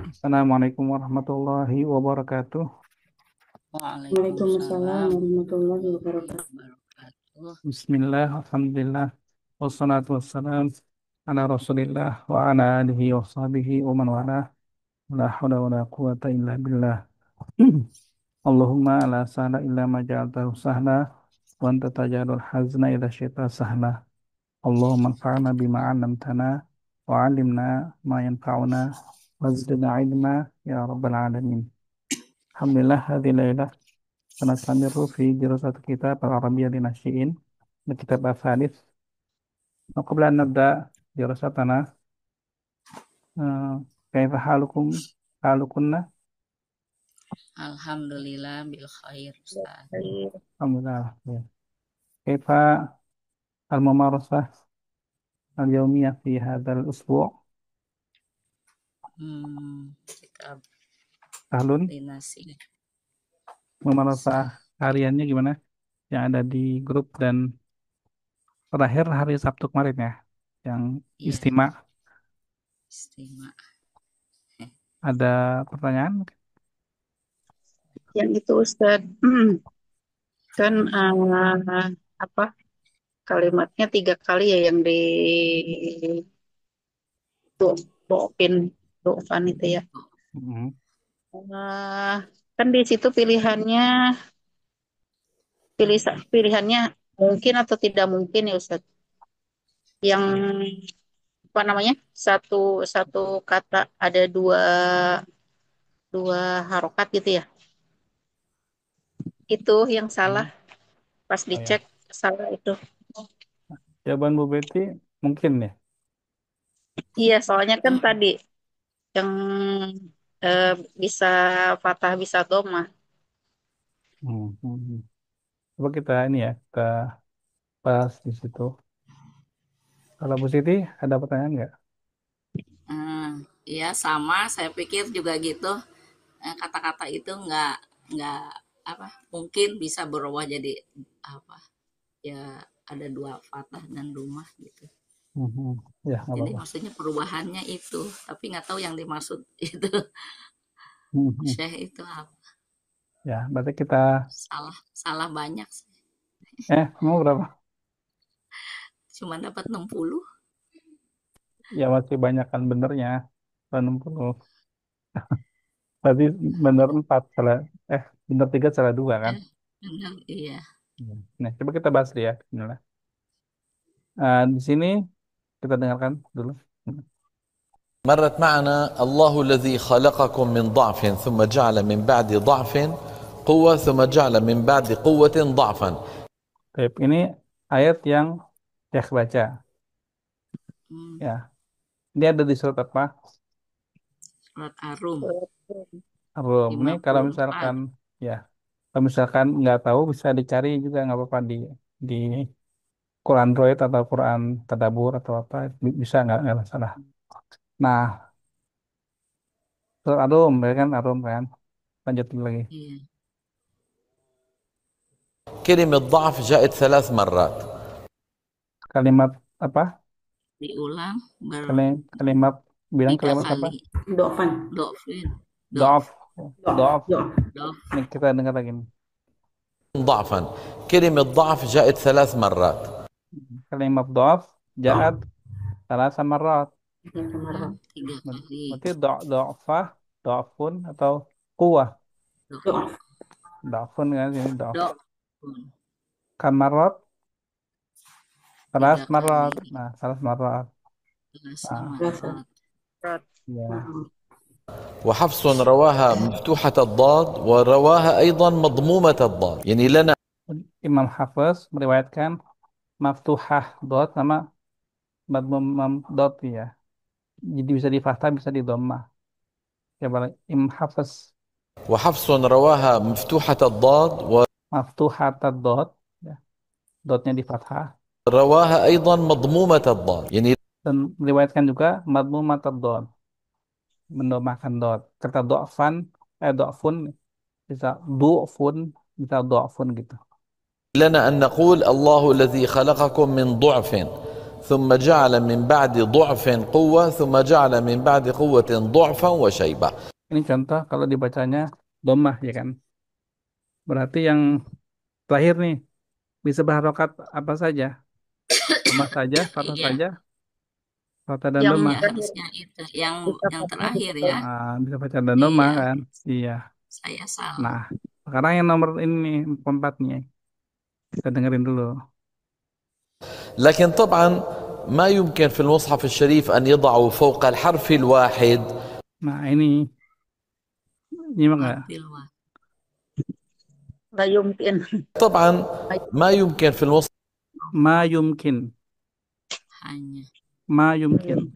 Assalamualaikum warahmatullahi wabarakatuh. Waalaikumsalam Waalaikumsalam warahmatullahi warahmatullahi wabarakatuh. wabarakatuh. Bismillah, alhamdulillah, wassalatu wassalam ala rasulillah wa ala alihi wa sahbihi wa man wala, la hawla wa la quwata illa billah. Allahumma la sahla illa ma ja'altahu sahla wa anta tajalul hazna idha syi'ta sahla. Allahumma anfa'na bima 'allamtana wa 'allimna ma yanfa'una wa zidna ilma ya rabbal alamin. Alhamdulillah hadhihi lailah sanastamiru fi dirasati kitab al-Arabiyyah linasyi'in kitab al-Thalith. قبل أن نبدأ دراستنا كيف حالكم حالكن Alhamdulillah bil khair Ustaz. Baik. الحمد لله كيف الممارسة اليومية في هذا الأسبوع Kita سهل linasi memerasa sah. hariannya gimana yang ada di grup dan terakhir hari Sabtu kemarin ya yang Iya, istimewa istimewa. ada pertanyaan. Yang itu Ustaz, kan apa kalimatnya 3 kali ya yang di doofin doofan itu ya. Mhm. Eh, kan di situ pilihannya mungkin atau tidak mungkin ya Ustaz. Yang apa namanya satu satu kata ada dua dua harokat gitu ya. Itu yang salah Mhm. pas Oh ya, dicek salah itu. jawaban Bu Betty mungkin ya. Iya, soalnya kan Hmm, tadi yang eh, bisa fatah bisa domah. Mhm. Coba kita ini ya kita bahas di situ. Kalau Bu Siti ada pertanyaan nggak? Iya sama. Saya pikir juga gitu. Kata-kata itu nggak apa mungkin bisa berubah jadi apa ya ada dua fatah dan rumah gitu. Mhm. Ya, nggak Jadi apa-apa. maksudnya perubahannya itu, tapi nggak tahu yang dimaksud itu Mhm. Syekh itu apa. Ya, berarti kita, Salah salah banyak sih. mau berapa? Cuma dapat 60. Ya, masih banyak kan benernya. 60. Berarti bener 4, salah, bener 3, salah 2 kan? Eh, benar, iya. Hmm. Nah, coba kita bahas dia. Bismillah. Di sini kita dengarkan dulu. مرت معنا الله الذي خلقكم من ضعف ثم جعل من بعد ضعف قوة ثم جعل من بعد قوة ضعفا. Baik, ini ayat yang Syekh baca. Hmm, Ya, ini ada di surat apa? Surat Arum Rum. Ini kalau 54. misalkan, ya, kalau misalkan nggak tahu bisa dicari juga nggak apa-apa di Quran Android atau Quran Tadabur atau apa bisa nggak masalah. Nah, surat Arum ya kan Arum kan. Lanjut dulu lagi. Iya, كلمة ضعف جاءت 3 مرات. Kalimat apa? diulang Kalimat bilang tiga kalimat apa? kali. Doofan. Dofin, dof, Dof. Doof. Dof. Doof. dof, Ini kita dengar lagi nih. ضعفا. كلمة ضعف جاءت 3 مرات. Kalimat dof jaat salah sama rot. Ya, sama roh. tiga kali. Berarti do'fah, do'fun atau kuwah. Dof, Doof. Do'fun kan ini do'f. dof, Kamarot, salah tiga marot. kali. Nah, salah marot. Sama Nah, Rasa. rot. Rot. ya. Heeh. وحفص رواها مفتوحة الضاد ورواها أيضا مضمومة الضاد، يعني لنا Imam Hafiz meriwayatkan maftuhah dot sama madmum dot ya. Jadi bisa di fathah, bisa di dhammah. Ya, balik. Imam Hafiz وحفص رواها مفتوحة الضاد maftuhat dot, ya. Dotnya di fathah. ورواها أيضا مضمومة الضاد، يعني Dan meriwayatkan juga madmumat dot, mendomahkan dot. Kata do'fan, do'fun, bisa du'fun, bisa do'fun gitu. لنا أن نقول الله الذي خلقكم من ضعف ثم جعل من بعد ضعف قوة ثم جعل من بعد قوة ضعفا وشيبة. Ini contoh kalau dibacanya domah ya kan. Berarti yang terakhir nih bisa berharokat apa saja? Domah saja, fathah Iya, saja, fathah dan Yang domah. iya terakhir harusnya itu yang kita yang pakai terakhir itu. ya. Bisa fathah dan domah Iya, kan? Iya. saya salah. Nah, sekarang yang nomor ini nih, keempat nih. Kita dengerin dulu. لكن طبعا ما يمكن في المصحف الشريف أن يضعوا فوق الحرف الواحد. Nah, ini nyimak nggak? Harfil wah. Nggak yumkin. طبعا ما يمكن في المصحف. Ma yumkin. Hanya Ma yumkin.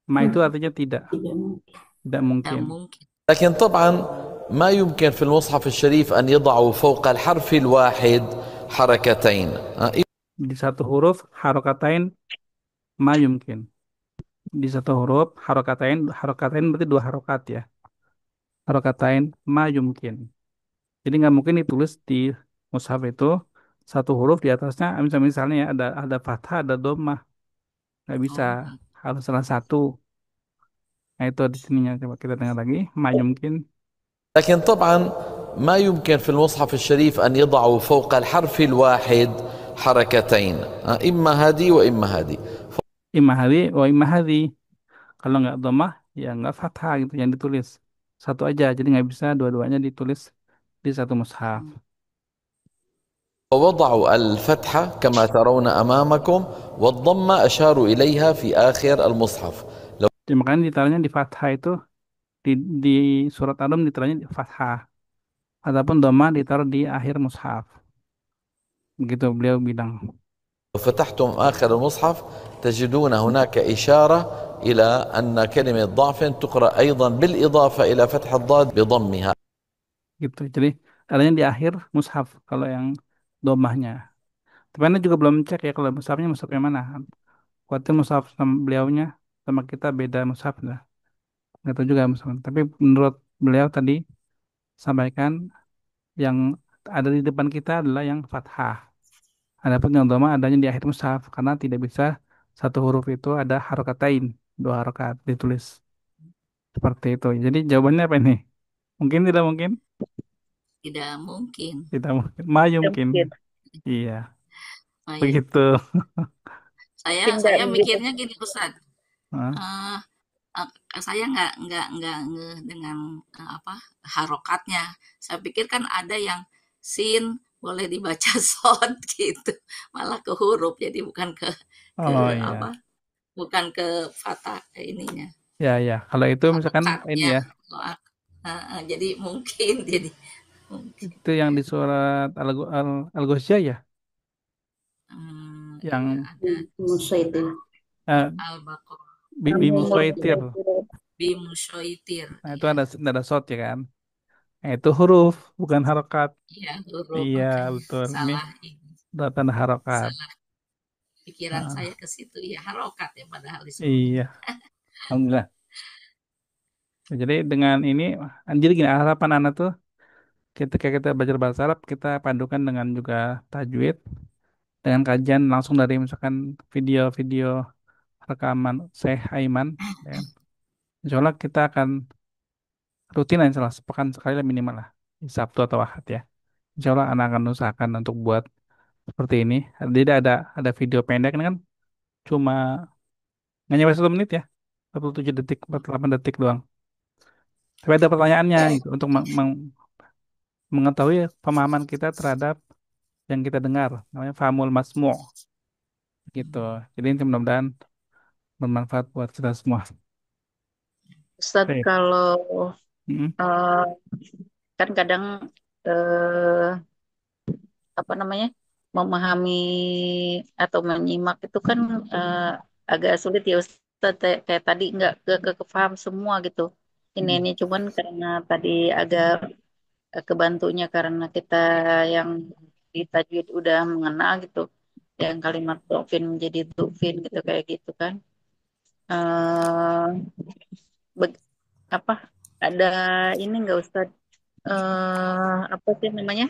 Ma itu artinya tidak. Tidak tidak mungkin. mungkin. لكن طبعا ما يمكن في المصحف الشريف أن يضعوا فوق الحرف الواحد حركتين. Di satu huruf harokatain ma yumkin. Di satu huruf harokatain berarti dua harokat ya. Harokatain ma yumkin. Jadi nggak mungkin ditulis di mushaf itu satu huruf di atasnya misalnya ya ada fathah ada dhammah nggak bisa, Oh, gitu. harus salah satu. Nah itu di sininya coba kita dengar lagi ma yumkin. لكن طبعا ما يمكن في المصحف الشريف أن يضعوا فوق الحرف الواحد حركتين، إما هذه وإما هذه. Imma hadhi wa imma hadhi. Kalau nggak dhammah ya nggak fathah gitu yang ditulis. Satu aja jadi nggak bisa dua-duanya ditulis di satu mushaf. ووضعوا الفتحة كما ترون أمامكم والضمة أشاروا إليها في آخر المصحف. Jadi, makanya ditaruhnya di fathah itu di, di surat Al-Rum ditaruhnya di fathah. Adapun dhammah ditaruh di akhir mushaf. Begitu beliau bilang. لو فتحتم آخر المصحف تجدون هناك إشارة إلى أن كلمة ضعف تقرأ أيضا بالإضافة إلى فتح الضاد بضمها. Gitu. Jadi adanya di akhir mushaf kalau yang dhammahnya. Tapi anda juga belum cek ya kalau mushafnya mushaf yang mana. Khawatir mushaf sama beliaunya sama kita beda mushaf lah. Nggak tahu juga mushaf. Tapi menurut beliau tadi sampaikan yang ada di depan kita adalah yang fathah. Adapun yang dhamma adanya di akhir mushaf karena tidak bisa satu huruf itu ada harokatain, dua harokat ditulis seperti itu. Jadi jawabannya apa ini? Mungkin tidak mungkin? Tidak mungkin. Tidak mungkin. Ma Nggak yumkin. mungkin. Iya, Oh, iya. begitu. Saya Mungkin nggak saya gitu. mikirnya gini Ustaz. Hah? Eh, saya nggak ngeh dengan apa harokatnya. Saya pikir kan ada yang sin boleh dibaca sod gitu, malah ke huruf jadi bukan ke Oh apa iya, bukan ke fathah ininya ya ya. Kalau itu misalkan ini harokatnya. ya, Oh, jadi mungkin jadi mungkin itu yang di surat Al-Ghasyiyah ya, iya yang ada Musa itu. eh, al-baqarah Bimuswaitir. bimusyoitir Nah itu ya ada shot ya kan. Nah, itu huruf bukan harokat. ya huruf Iya makanya betul. Ini salah ini udah tanda harokat. salah pikiran saya Nah, ke situ ya harokat ya padahal disuruhnya. iya, alhamdulillah. Jadi dengan ini, jadi gini harapan anak tuh ketika kita belajar bahasa Arab kita padukan dengan juga tajwid dengan kajian langsung dari misalkan video-video rekaman Syekh Aiman. Ya. Insya Allah kita akan rutin insya Allah sepekan sekali lah minimal lah di Sabtu atau Ahad ya. Insya Allah anak akan usahakan untuk buat seperti ini. Jadi ada video pendek ini kan cuma nggak nyampe 1 menit ya, 47 detik, 48 detik doang. Tapi ada pertanyaannya gitu untuk mengetahui pemahaman kita terhadap yang kita dengar namanya famul masmu' gitu. Jadi ini mudah-mudahan bermanfaat buat kita semua. Ustadz Baik. kalau Mm-mm. eh, kan kadang eh, apa namanya memahami atau menyimak itu kan eh, agak sulit ya Ustadz. Kayak tadi nggak kepaham semua gitu. Ini Mm. cuman karena tadi agak kebantunya karena kita yang di tajwid udah mengenal gitu. Yang kalimat dofin menjadi dufin gitu kayak gitu kan. eh beg- apa ada ini nggak Ustadz apa sih namanya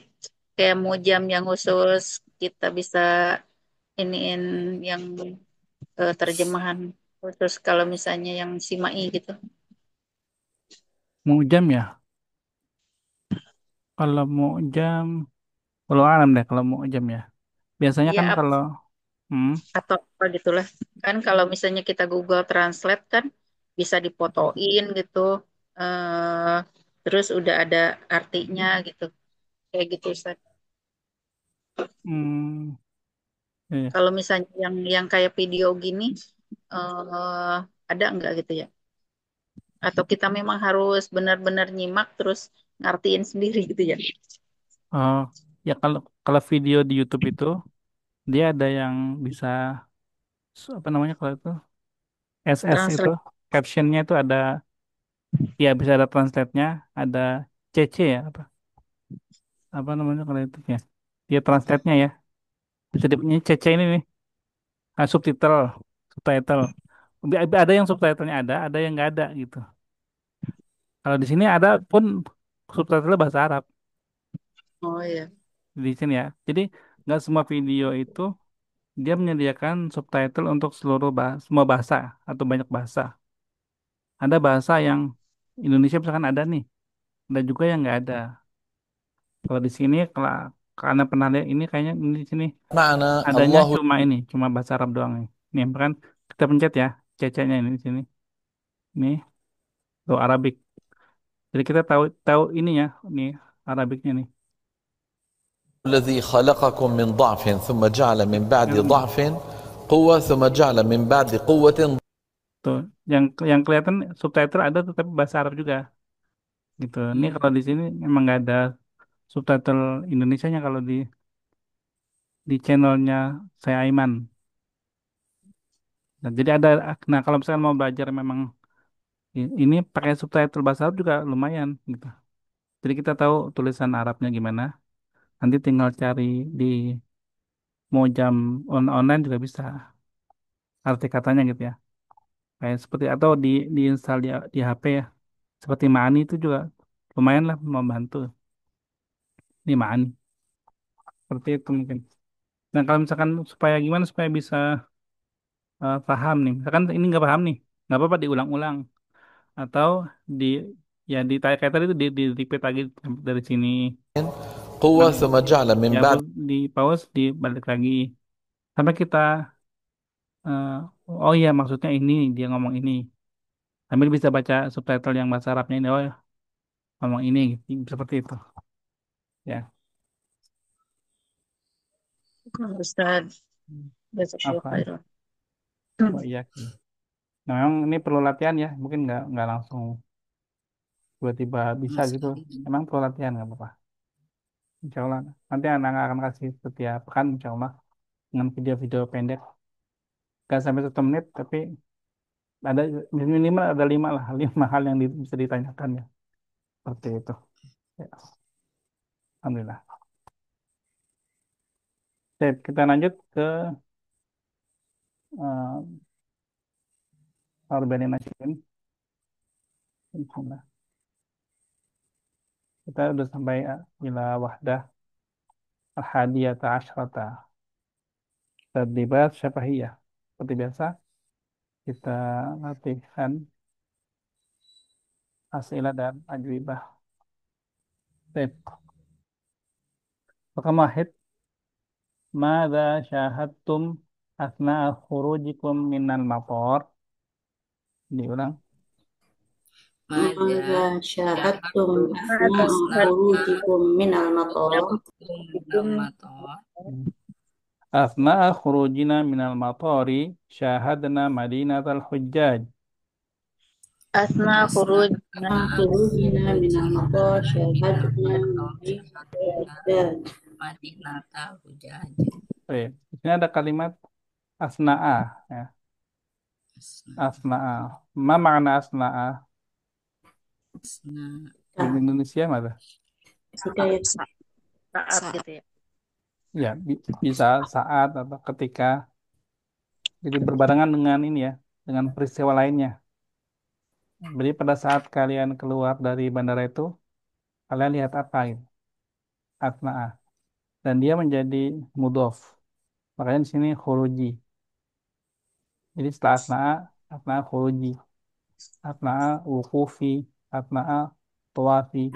kayak mujam yang khusus kita bisa iniin yang terjemahan terus kalau misalnya yang Simai gitu. Mau jam ya? Kalau mau jam, kalau alam deh kalau mau jam ya. Biasanya Iya kan kalau, hmm, atau apa gitulah kan kalau misalnya kita Google Translate kan bisa dipotoin gitu eh terus udah ada artinya gitu kayak gitu Ustaz. hmm, iya. Kalau misalnya yang kayak video gini eh ada enggak gitu ya atau kita memang harus benar-benar nyimak terus ngartiin sendiri gitu ya. Oh, ya kalau kalau video di YouTube itu dia ada yang bisa apa namanya kalau itu SS itu Translate. captionnya itu ada, ya bisa ada translate-nya, ada CC ya apa namanya kalau itu ya. Dia translate-nya ya. Bisa ini CC ini nih, subtitle, subtitle. Ada yang subtitlenya ada yang nggak ada gitu. Kalau di sini ada pun subtitle bahasa Arab Oh iya. di sini ya. Jadi nggak semua video itu dia menyediakan subtitle untuk seluruh bahasa, semua bahasa atau banyak bahasa. Ada bahasa yang Indonesia misalkan ada nih, ada juga yang nggak ada. Kalau di sini kalau karena pernah lihat ini kayaknya ini di sini معنا adanya الله. cuma ini, cuma bahasa Arab doang nih. Nih, kan kita pencet ya, cecenya ini di sini. Ini tuh Arabik. Jadi kita tahu tahu ini ya, nih Arabiknya nih. الذي خلقكم من ضعف ثم جعل من بعد Yang ضعف قوة ثم جعل من بعد قوة. tuh, yang kelihatan subtitle ada tuh tapi bahasa Arab juga gitu. Ini Hmm. kalau di sini memang nggak ada subtitle Indonesianya kalau di channelnya saya Aiman. Nah, jadi ada, nah kalau misalnya mau belajar memang ini pakai subtitle bahasa Arab juga lumayan gitu. Jadi kita tahu tulisan Arabnya gimana. Nanti tinggal cari di mau jam online juga bisa arti katanya gitu ya. Kayak seperti atau diinstal di HP ya. Seperti Mani itu juga lumayan lah membantu di Mani. Seperti itu mungkin. Nah kalau misalkan supaya gimana supaya bisa paham nih. Misalkan ini nggak paham nih, nggak apa-apa diulang-ulang atau di ya di kayak tadi itu di repeat lagi dari sini. قوة Nanti ثم جعل من بعد. dihapus, di pause, dibalik lagi sampai kita eh, oh iya maksudnya ini dia ngomong ini. Sambil bisa baca subtitle yang bahasa Arabnya ini. Oh ya, ngomong ini gitu. Seperti itu. Ya, Ustaz, hmm. jazakallahu Apa? khairan. Oh iya. Nah, memang ini perlu latihan ya. Mungkin nggak langsung tiba-tiba bisa Benar gitu. sekali. Emang perlu latihan nggak apa-apa. Insya Allah. Nanti anak akan kasih setiap pekan Insya Allah dengan video-video pendek. Gak sampai 1 menit, tapi ada minimal ada 5 lah, 5 hal yang bisa ditanyakan ya. Seperti itu. Ya, Alhamdulillah. Baik, kita lanjut ke uh, Arba'in Nasyidin. Bismillah. Kita udah sampai ila wahdah al-hadiyata asyrata. Terlibat syafahiyah. Seperti biasa, kita latihan as'ilah dan ajwibah. Baik. Pertama, wahid, Mada syahadtum asna'a khurujikum minal mator. Diulang. Mada ماذا شاهدتم syahatum أثناء خروجكم من المطار؟ minal mator. Asna'a khurujina minal matori syahadna madinatal hujjaj. Asna Asna khuruj أثناء خروجنا من khurujina المطار minal شاهدنا mator مدينة syahadna الحجاج. madinata hujaj. Baik. Di sini ada kalimat asna'a. Ya. Asna Asna'a. Ma makna asna'a? asna Di Indonesia mana? حكاية saat saat gitu ya. Ya, bisa saat atau ketika. Jadi berbarengan dengan ini ya, dengan peristiwa lainnya. Jadi pada saat kalian keluar dari bandara itu, kalian lihat apa gitu? Asna'a. Dan dia menjadi mudhof. Makanya di sini khuruji. Jadi setelah asna'a khuruji, asna'a wukufi, asna'a tawafi.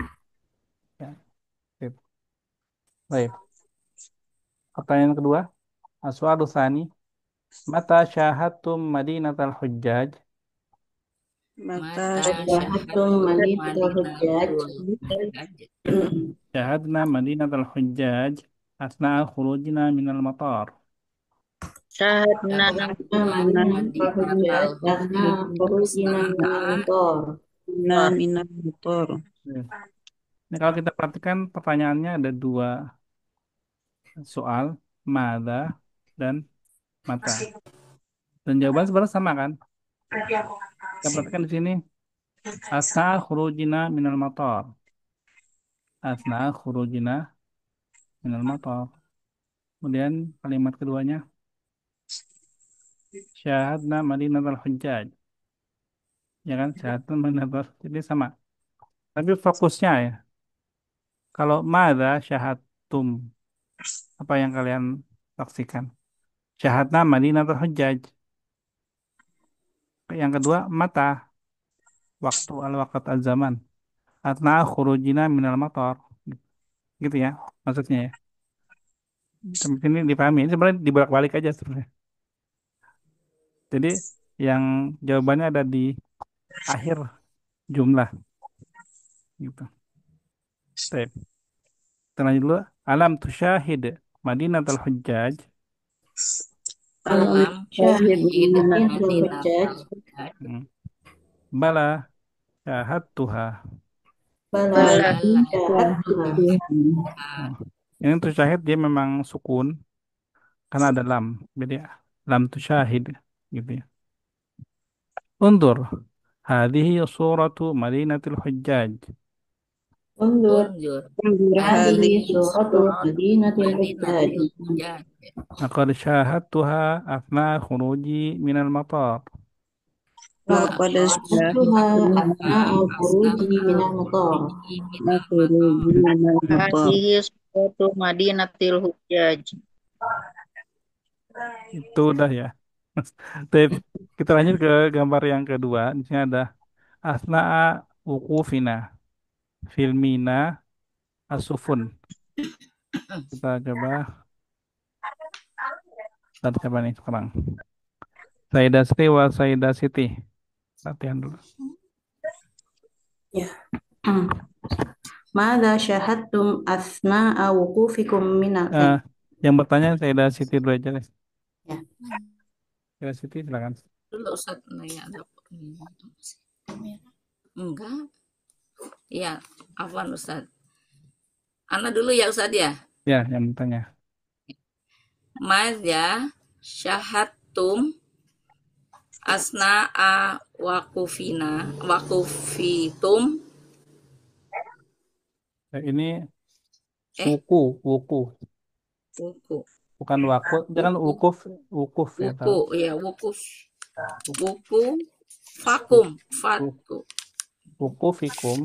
Ya, gitu. Baik. Pertanyaan kedua, aswalu tsani, mata syahadtum madinatal hujjaj? Mata Mata syahatum syahadtum madinatul hujjaj. madinatul hujjaj. Syahadna madinatal hujjaj asna'a khurujina minal matar. Syahadna Syahadna Madinatul hujjaj madinatul karena hujjaj. khurujina minal Asna'a matar. minal motor. Ya. Ini kalau kita perhatikan pertanyaannya ada dua soal, mada dan mata. Dan jawaban sebenarnya sama kan? Kita perhatikan di sini, asna'a khurujina minal matar. Asna'a khurujina minal matar. Kemudian kalimat keduanya, syahadna madinatal hujjaj. Ya kan? Syahadna madinatal hujjaj. Jadi sama. Tapi fokusnya ya, kalau mada syahadtum, apa yang kalian saksikan? Syahadna madinatul hujjaj. Yang kedua, mata, waktu al-waqt al-zaman. Atna khurujina minal matar. Gitu ya, maksudnya ya. Sampai sini dipahami. Ini sebenarnya dibolak-balik aja sebenarnya. Jadi yang jawabannya ada di akhir jumlah. Gitu. Baik. Kita lanjut dulu. Alam tusyahid madinatul hujjaj. Alam Alam syahid syahid madinatul hujjaj. madinatul hujjaj. Hmm. Bala syahadtuha. Bala bala syahadtuha. Oh. Ini tusyahid dia memang sukun karena ada lam. Jadi lam tusyahid gitu ya. Undur. Hadhihi suratu madinatul hujjaj. Undur. Unjur. Hadihi Hadhihi suratu suratu madinatul hujjaj. madinatul hujjaj. Laqad syahadtuha athna khuruji minal matar. Laqad Laqad syahadtuha asna'a khuruji Asna'a minal matar. khuruji minal matar. minal motor. hadihi suatu madinatil hujjaj. Itu udah ya. Tapi kita lanjut ke gambar yang kedua. Di sini ada asna'a wukufina filmina asufun. Kita coba lihat siapa nih sekarang. Sayyidah Sri wa Sayyidah Siti. Latihan dulu. Ya. Mada syahadtum asna'a wukufikum minal Yang bertanya Sayyidah Siti dulu aja deh. Ya. Sayyidah Siti silakan. Dulu Ustaz nanya ada enggak? Iya, afwan Ustaz. Ana dulu ya Ustaz ya. Ya, yang bertanya. Madza syahadtum asna'a wakufitum Ini eh wuku, wuku bukan waku, jangan wuku wukuf ya tahu. wuku ya wuku fakum fatku Wuku fikum.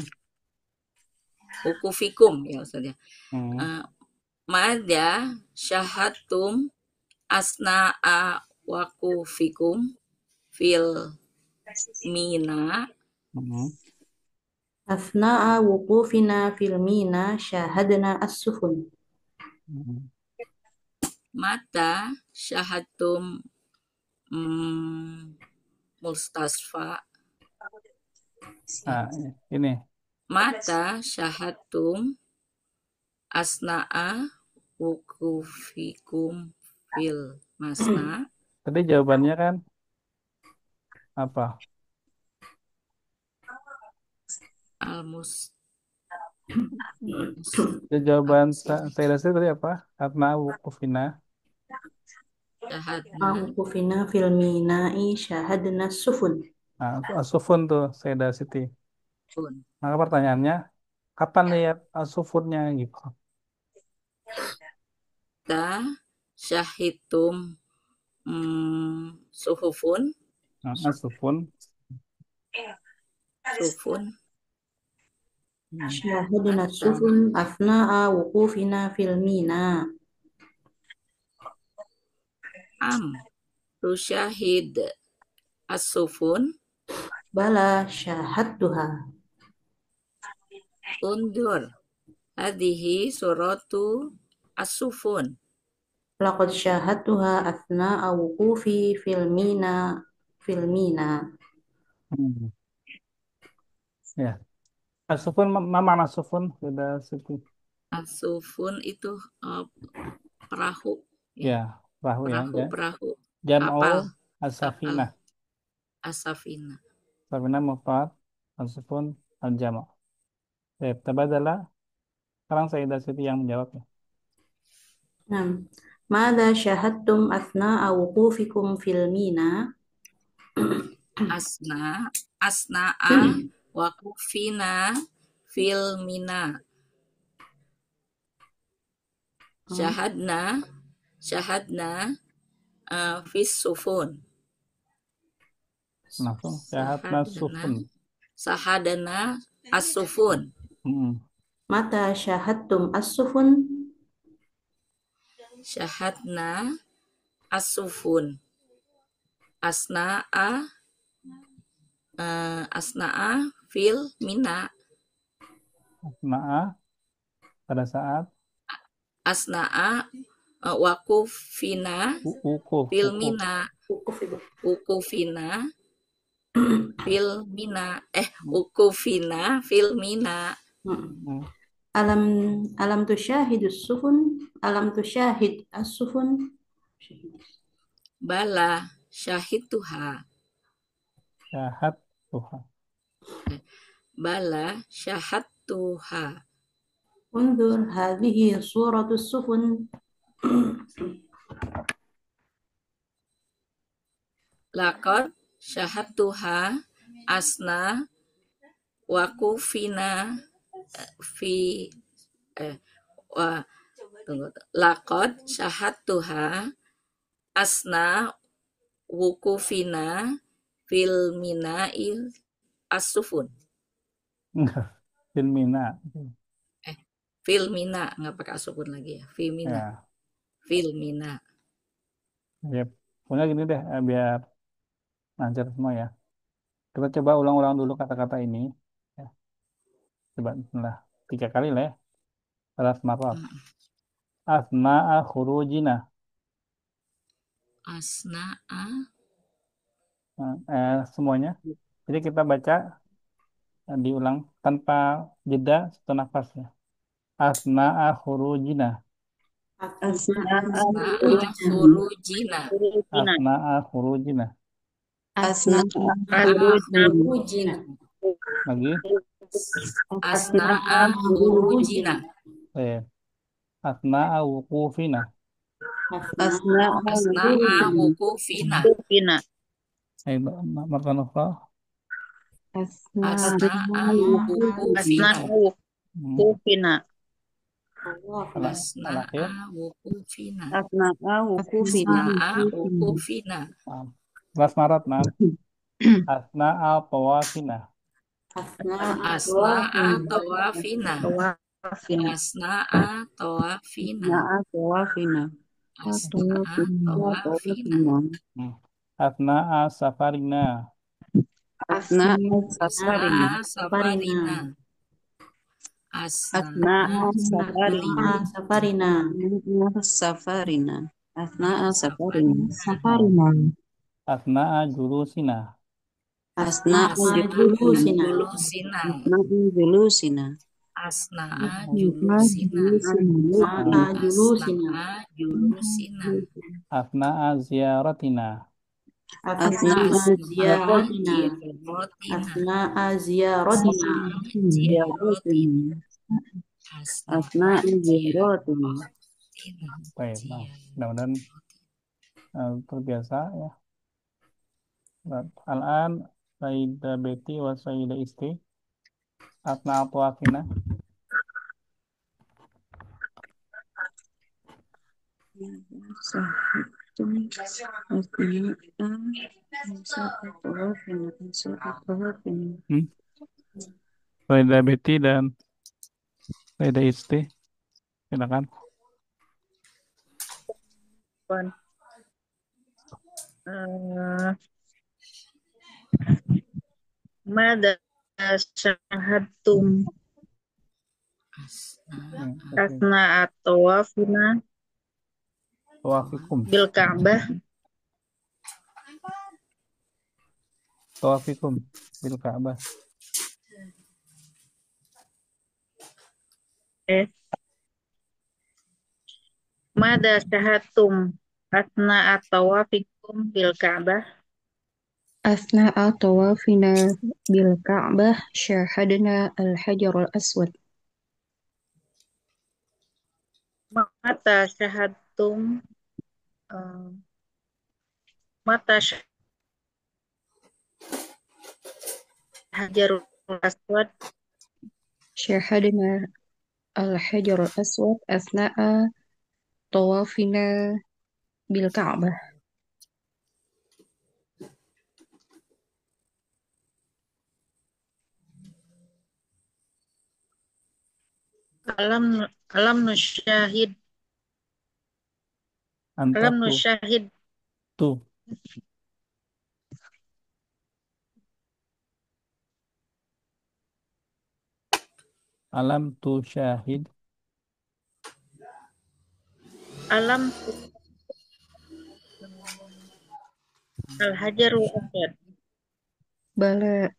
wuku fikum ya Ustaz ya. Hmm. Madza syahadtum asna'a wakufikum fil mina Hmm. Asna'a wukufina fil mina syahadna as-sufun. Hmm. mata syahadtum mustasfa Nah, ini. mata syahadtum asna'a wukufikum fil masna Tadi jawabannya kan apa? almus Jawaban Sayyidah Siti tadi apa? Karena wukufina. syahadna Wukufina fil mina'i syahadna as-sufun. Nah, asufun tuh Sayyidah Siti. pun Maka pertanyaannya, kapan lihat asufunnya gitu? ta syahidtum suhufun Nah, asufun. sufun Syahadna as-sufun asna'a wukufina fil mina. am tusyahid As-sufun. Bala syahadtuha. Undur. Hadhihi suratu as-sufun. Laqad syahadtuha athna'a wuqufi fil mina. Hmm. Ya. Asufun, mana sufun? Sudah Siti. As-sufun itu perahu. Ya, Ya, perahu ya. perahu. Jam'u Kapal. as-safinah. As-safina. Safinah mufrad, asufun al-jama'. Baik, tabadala. Sekarang Sayyidah Siti yang menjawab ya. Nah, Mada syahadtum athna'a wuqufikum fil mina? Asna'a wakufina fil mina. Syahadna fis sufun. Langsung syahadna sufun. Sahadana as-sufun. Mata syahadtum as-sufun? Syahadna as-sufun. Asna'a fil mina. Asna'a pada saat Asna'a wakufina fil mina. Ukufina fil mina. Ukufina fil mina. Alam tusyahid as-sufun? Alam tusyahid as-sufun? Bala syahidtuha. syahadtuha. Bala syahadtuha. Undur hadhihi suratu sufun. Laqad syahadtuha asna wakufina fi laqad syahadtuha asna wukufina fil mina'il as-sufun. Fil mina. Fil mina, nggak pakai as-sufun lagi ya. Fil mina. Ya. Fil mina. Ya, pokoknya gini deh, biar lancar semua ya. Kita coba ulang-ulang dulu kata-kata ini. Ya. Coba lah 3 kali lah ya. Salah marot. Asna'a khurujina. Asna'a. Semuanya. Jadi kita baca diulang tanpa jeda satu nafas ya. Asna'a khurujina. Asna'a khurujina. Asna'a khurujina. khurujina. Lagi. Asna'a khurujina. Asna'a wukufina. Asna'a wukufina. Ayo, martan ukhra. Asna'a wukufina. Asna'a wukufina. Asna'a wukufina. Kelas marat, Nam. Asna'a tawafina. Asna'a tawafina. Asna'a tawafina. Asna'a tawafina. Asna'a safarina. Asna'a safarina. Asna'a safarina. Asna'a julusina. Asna'a julusina. Asna'a julusina. Asna'a ziyaratina. Asna'a ziyaratina. Baik, nah, mudah-mudahan terbiasa ya. Al-an Sayyidah Betty wa Sayyidah Isti. Asna'a tawafina. Sayyidah Betty dan Sayyidah Isti. Silakan. Mada syahadtum Oke. asna atau wafina Tawafikum. bil Ka'bah. Tawafikum bil Ka'bah. Eh, Mada syahadtum asna atau wafikum bil Ka'bah. أثناء طوافنا بالكعبة شاهدنا الحجر الأسود. Mata syahadtum eh, mata hajarul aswad شاهدنا الحجر الأسود أثناء طوافنا بالكعبة. alam alam nusyahid Anta alam tu. nusyahid Tu. Alam tu syahid. alam al hajarul aswad. بلى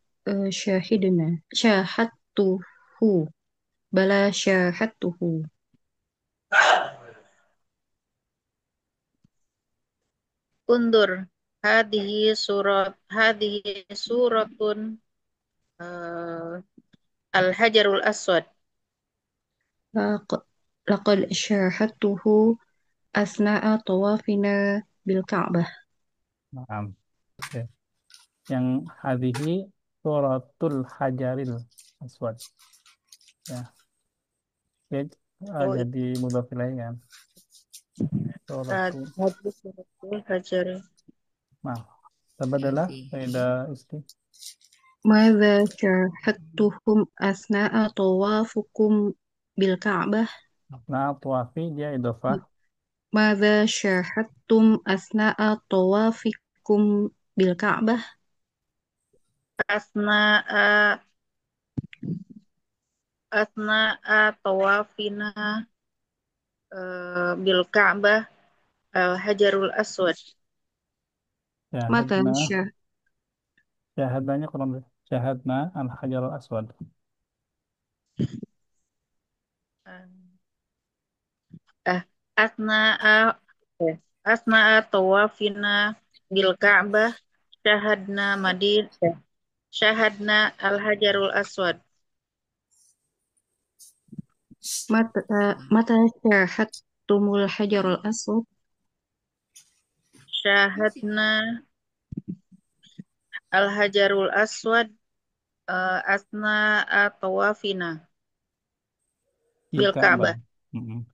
شاهدنا شاهدته بلى شاهدته. Undur hadhihi suratun al hajarul aswad. لق- لقد شاهدته أثناء طوافنا بالكعبة. Nah, oke. Yang hadhihi suratul hajaril aswad. Ya, ya jadi mudhaf ilaih kan. Suratul. Hadis suratul hajar. Nah, tabadalah faedah isti. ماذا شاهدتم أثناء طوافكم بالكعبة؟ Nah, tuafi dia idhofah. ماذا شاهدتم أثناء طوافكم بالكعبة؟ Asna asna tawafina bil Ka'bah al hajarul aswad. متى Syahadna. Syahadnanya kurang lebih. Syahadna al hajarul aswad. Eh, asna asna tawafina bil Ka'bah syahadna syahadna al hajarul aswad. متى شاهدتم الحجر الأسود؟ Syahadna al hajarul aswad asna tawafina Bil bil Ka'bah. Ka'bah.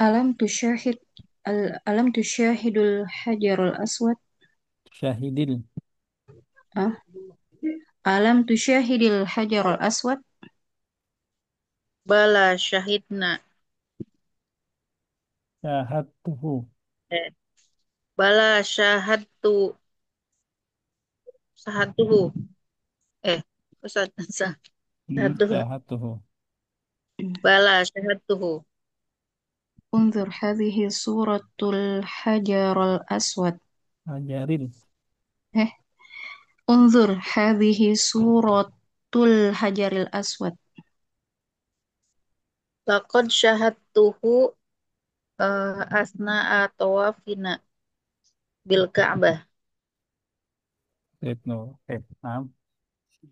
ألم تشاهد ألم تشاهد الحجر الأسود؟ Syahidil. أه؟ ألم تشاهد الحجر الأسود؟ Bala syahidna. Syahadtuhu. Eh, Bala syahadtuhu. Ustaz, syahadtuhu. Syahadtuhu. Bala syahadtuhu. انظر هذه صورة الحجر الأسود. Hajaril. إيه؟ انظر هذه صورة الحجر الأسود. Laqad syahadtuhu asna'a tawafina bil Ka'bah. Itu. Oke. Nah,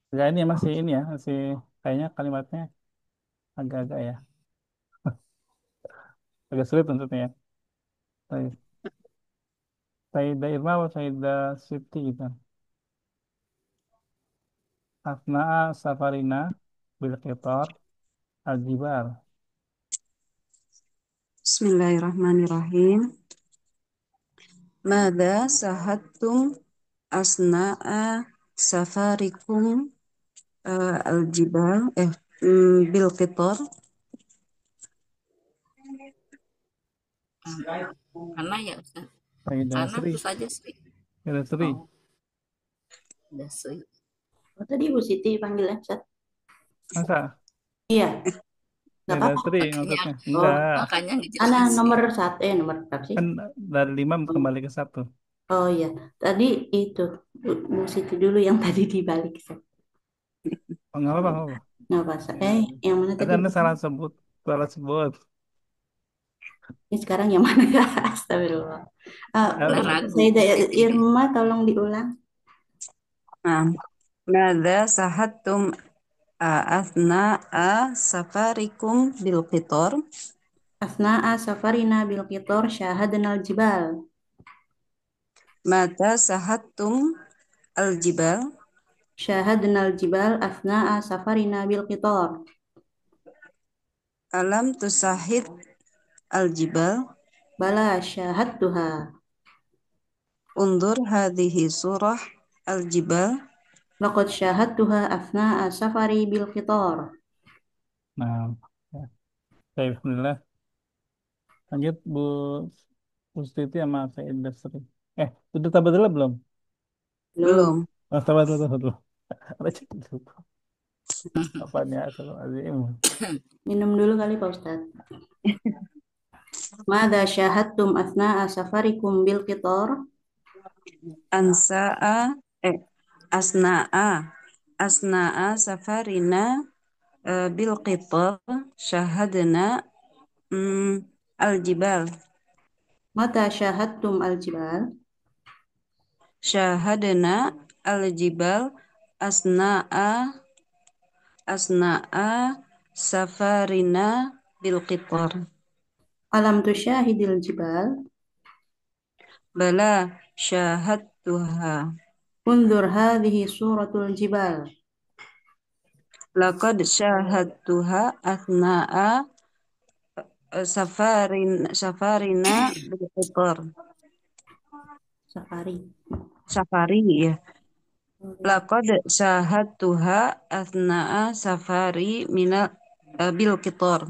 enggak ini masih ini ya, masih kayaknya kalimatnya agak-agak ya. Agak sulit untuknya ya. Baik. Sayyidah Irma atau Sayyidah Siti gitu. Asna'a safarina bil qitar al-jibal. Bismillahirrahmanirrahim. Mada sahadtum asna'a safarikum al-jibal bil qitar? Ana ya Ustaz. Sayyidah Ana Sri. tuh saja Sri. Sayyidah Sri. Oh, udah Sri. Oh, tadi Bu Siti panggilnya, Ustaz. Masa? Iya, nggak Saya apa-apa. Dasri Makanya maksudnya. Oh, Enggak. makanya nomor ngejelasin. satu, nomor berapa sih? Kan dari 5 kembali ke 1. Oh iya, tadi itu Bu Siti dulu yang tadi dibalik. Ustaz. Oh, nggak apa-apa, nggak apa-apa. Nggak apa, yang mana Tadi tadi? Anda salah sebut. Salah sebut. Ini sekarang yang mana ya? Astagfirullah. Eh, Nah, Ustaz ragu Sayyidah Siti. Irma, tolong diulang. Nah, mada sahattum asna'a safarikum bil qitor. Asna'a safarina bil qitor syahadnal jibal. Mata sahattum al jibal. Syahadnal jibal asna'a safarina bil qitor. Alam tusahid al jibal. Bala syahadtuha. Undur hadhihi surah al jibal. Laqad syahadtuha asna'a safari bil qitor. Nah, ya. Baik, Alhamdulillah. Lanjut Bu Siti sama Said Dasri. Sudah tabat belum? Belum. Belum. Oh, tabat dulu. Ada cerita. Apanya asal azim. Minum dulu kali Pak Ustadz. Mada syahadtum asna'a safarikum bil qitor? Ansa'a asna'a asna'a safarina bil qitar syahadna al jibal. Mata syahadtum al jibal? Syahadna al jibal asna'a asna'a safarina bil qitar. Alam tusyahidil jibal? Bala syahadtuha. Undur hadhihi suratul jibal. Laqad syahadtuha asna'a safarina bil qitar. Safari. Safari ya. Laqad syahadtuha asna'a safari bil qitar.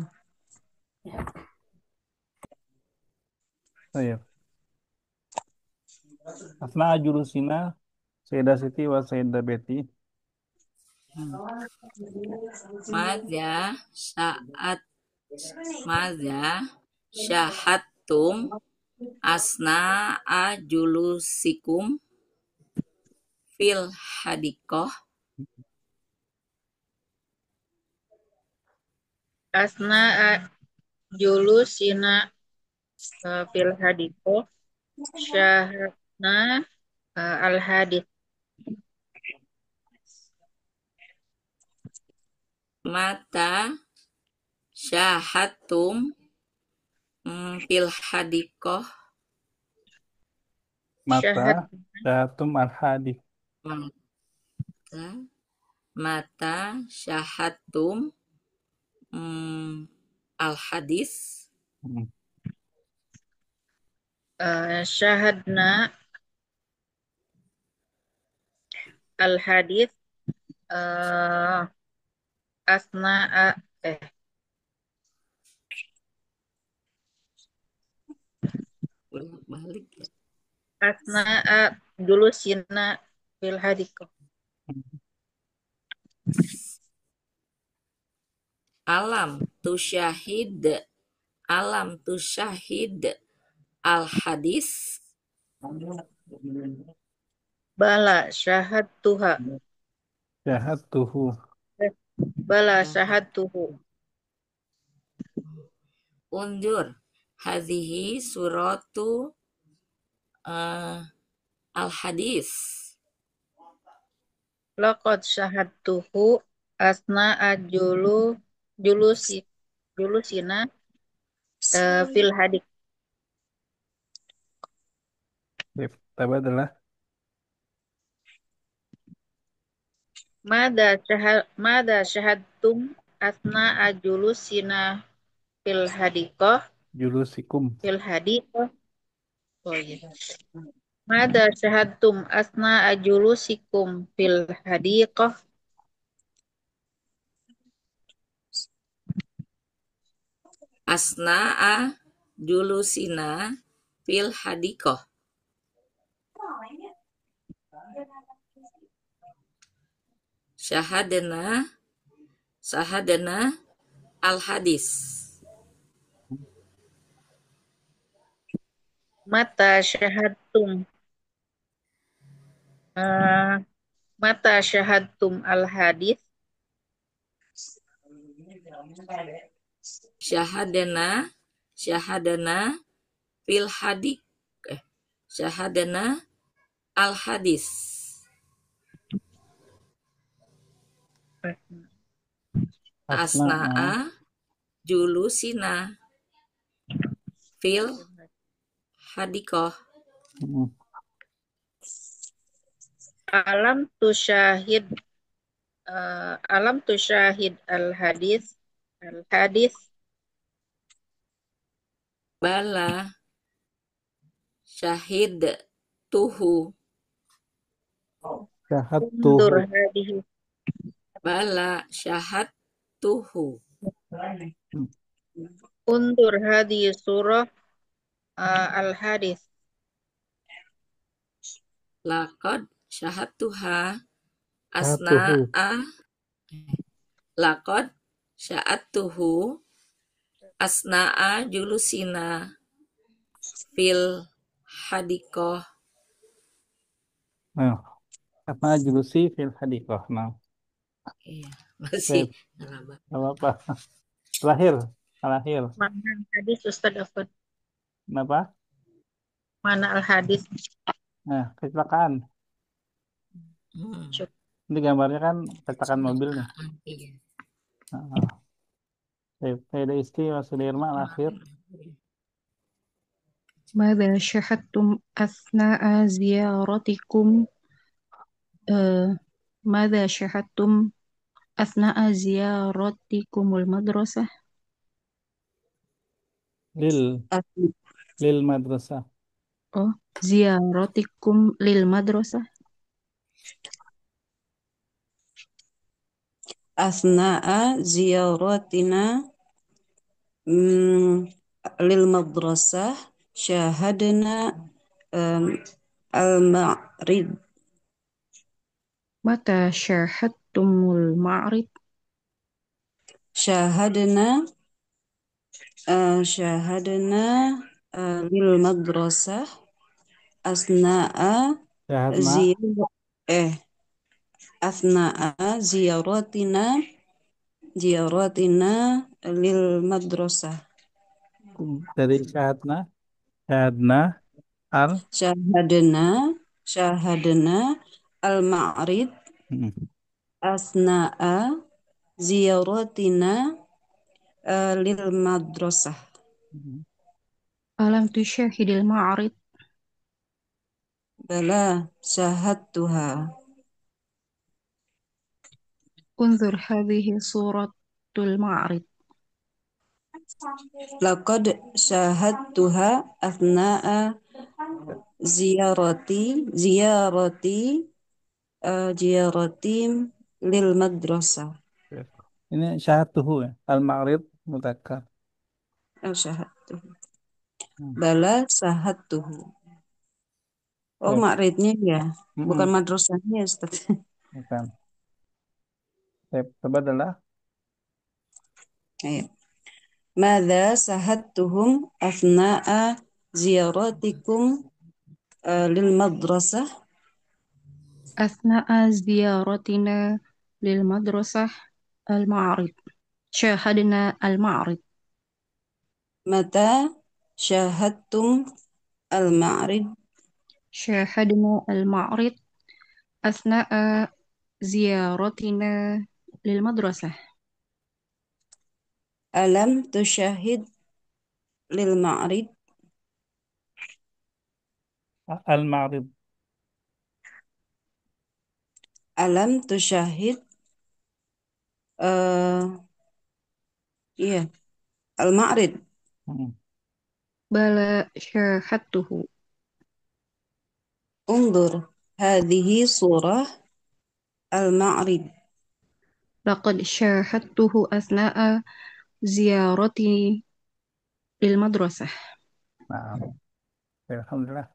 Saya. Asna julusina Sayyidah Siti wa Sayyidah Betty. Maza saat maza syahadtum asna'a julusikum fil hadikoh. Asna'a julusina fil hadiko syahadna al hadis. Mata syahadtum fil hadikoh. Mata Syahad Datum al-Hadith. Mata mata syahadtum al hadis. Hmm. syahadna al hadis asna'a Balik ya. asna'a julusina fil hadiko. Alam tusyahid al hadis. Bala syahad tuha. Jahat tuhu. Bala syahad tuhu. Unjur hadhihi suratu al hadis. Laqad syahad tuhu asna'a julusina fil hadik. Tabat adalah Mada syahadtum asna'a julusina fil hadikoh julusikum. fil hadikoh. Oh iya. Mada syahadtum asna'a julusikum fil hadikoh. Asna'a julusina fil hadikoh. syahadana sahadana al hadis. Mata syahadtum eh, mata syahadtum al hadis. Syahadana syahadana fil hadik syahadana al hadis. Asna'a. Asna'a julusina fil hadikoh. Hmm. Alam tusyahid al hadis Bala syahid tuhu. undur Syahadtuhu. hadihi Bala syahad tuhu. Hmm. undur hadihi surah al hadis. Lakod syahad tuha Syahadtuhu. asna'a. Lakod syahad tuhu asna'a julusina fil hadikoh. Nah, apa julusi fil hadiqah. Nah, Iya, masih baik. ngeraba. Gak apa-apa. Terakhir. Terakhir. Mana hadis Ustaz Afan? Kenapa? Mana al hadis? Nah, kecelakaan. Ini gambarnya kan kecelakaan mobil nih. Iya. Nah, Faida Isti wa Sudirma akhir. ماذا شاهدتم أثناء زيارتكم ماذا شاهدتم أثناء زيارتكم المدرسة؟ Lil أث- lil madrasah. زيارتكم للمدرسة أثناء زيارتنا للمدرسة شاهدنا المعرض. متى شاهدتم المعرض؟ شاهدنا للمدرسة أثناء Syahadna. زيارة أثناء زيارتنا للمدرسة. Dari syahadna. Syahadna al. شاهدنا المعرض Hmm. أثناء زيارتنا للمدرسة. ألم تشاهد المعرض؟ بلى شاهدتها. انظر هذه صورة المعرض. لقد شاهدتها أثناء زيارتي للمدرسة. Ini syahadtuhu ya. Al-ma'rid mudzakkar. أو شاهدته. Hmm. بلى شاهدته. Oh, Baik. makridnya ya, bukan Mm-mm. madrasahnya, Ustaz. Bukan. Baik, coba adalah Ayo. Mada sahadtuhum asna'a ziyaratikum lil madrasah. أثناء زيارتنا للمدرسة المعرض شاهدنا المعرض. متى شاهدتم المعرض؟ شاهدنا المعرض أثناء زيارتنا للمدرسة. ألم تشاهد للمعرض؟ al-ma'rid. ألم تشاهد iya المعرض. Mm. بلى شاهدته. انظر هذه صورة المعرض. لقد شاهدته أثناء زيارتي للمدرسة. Nah, ya, alhamdulillah.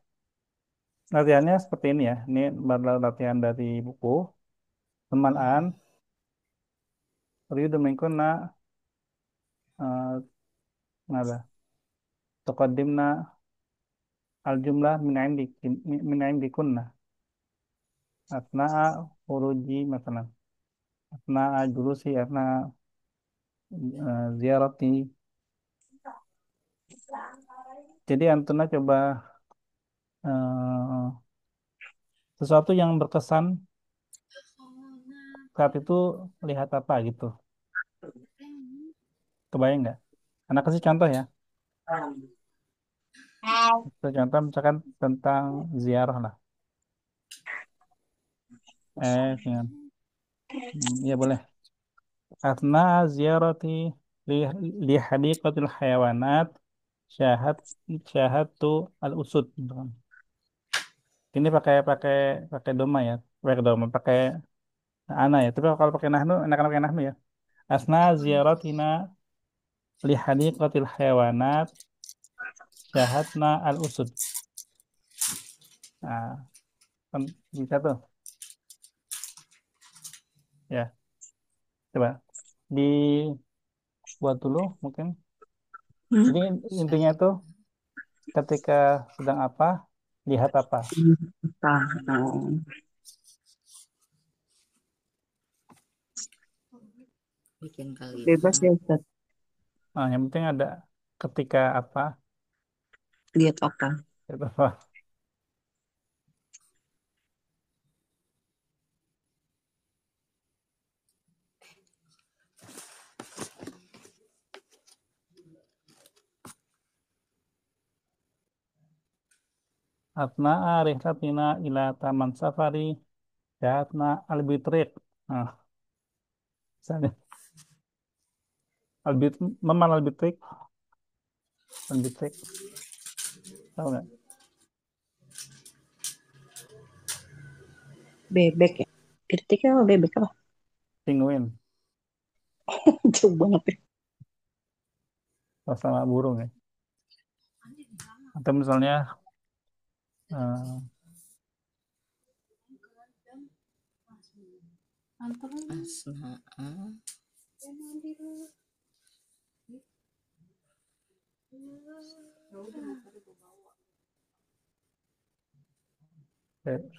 Latihannya seperti ini ya. Ini adalah latihan dari buku. Teman An. Uridu minkunna mada tuqaddimna al-jumlah min indikunna asna'a khuruji masalan asna'a julusi asna'a ziarati. Jadi Antuna coba eh, sesuatu yang berkesan saat itu lihat apa gitu. Kebayang nggak? Anak kasih contoh ya. Contoh misalkan tentang ziarah lah. Dengan ya boleh. Asna ziarati li, li hadiqatil hayawanat syahad syahadtu al-usud. Gitu kan. Ini pakai pakai pakai doma ya. Pakai doma, pakai ana ya. Tapi kalau pakai nahnu, enak-enak pakai nahnu ya. Asna ziaratina li hadiqatil hayawanat syahadna al-usud. Nah, kan bisa tuh. Ya, coba dibuat dulu mungkin. Hmm. Jadi intinya tuh ketika sedang apa, lihat apa. Oh. Bikin Bebas kalimat. ya Ustaz. Nah, yang penting ada ketika apa, Lihat apa? lihat apa. Atna'a rihlatina ila taman safari jahatna albitrik. Nah, misalnya meman albitrik, albitrik, tahu nggak? Bebek ya. Kritiknya apa bebek apa? Penguin, Jauh banget ya. sama burung ya. Atau misalnya eh, Asna.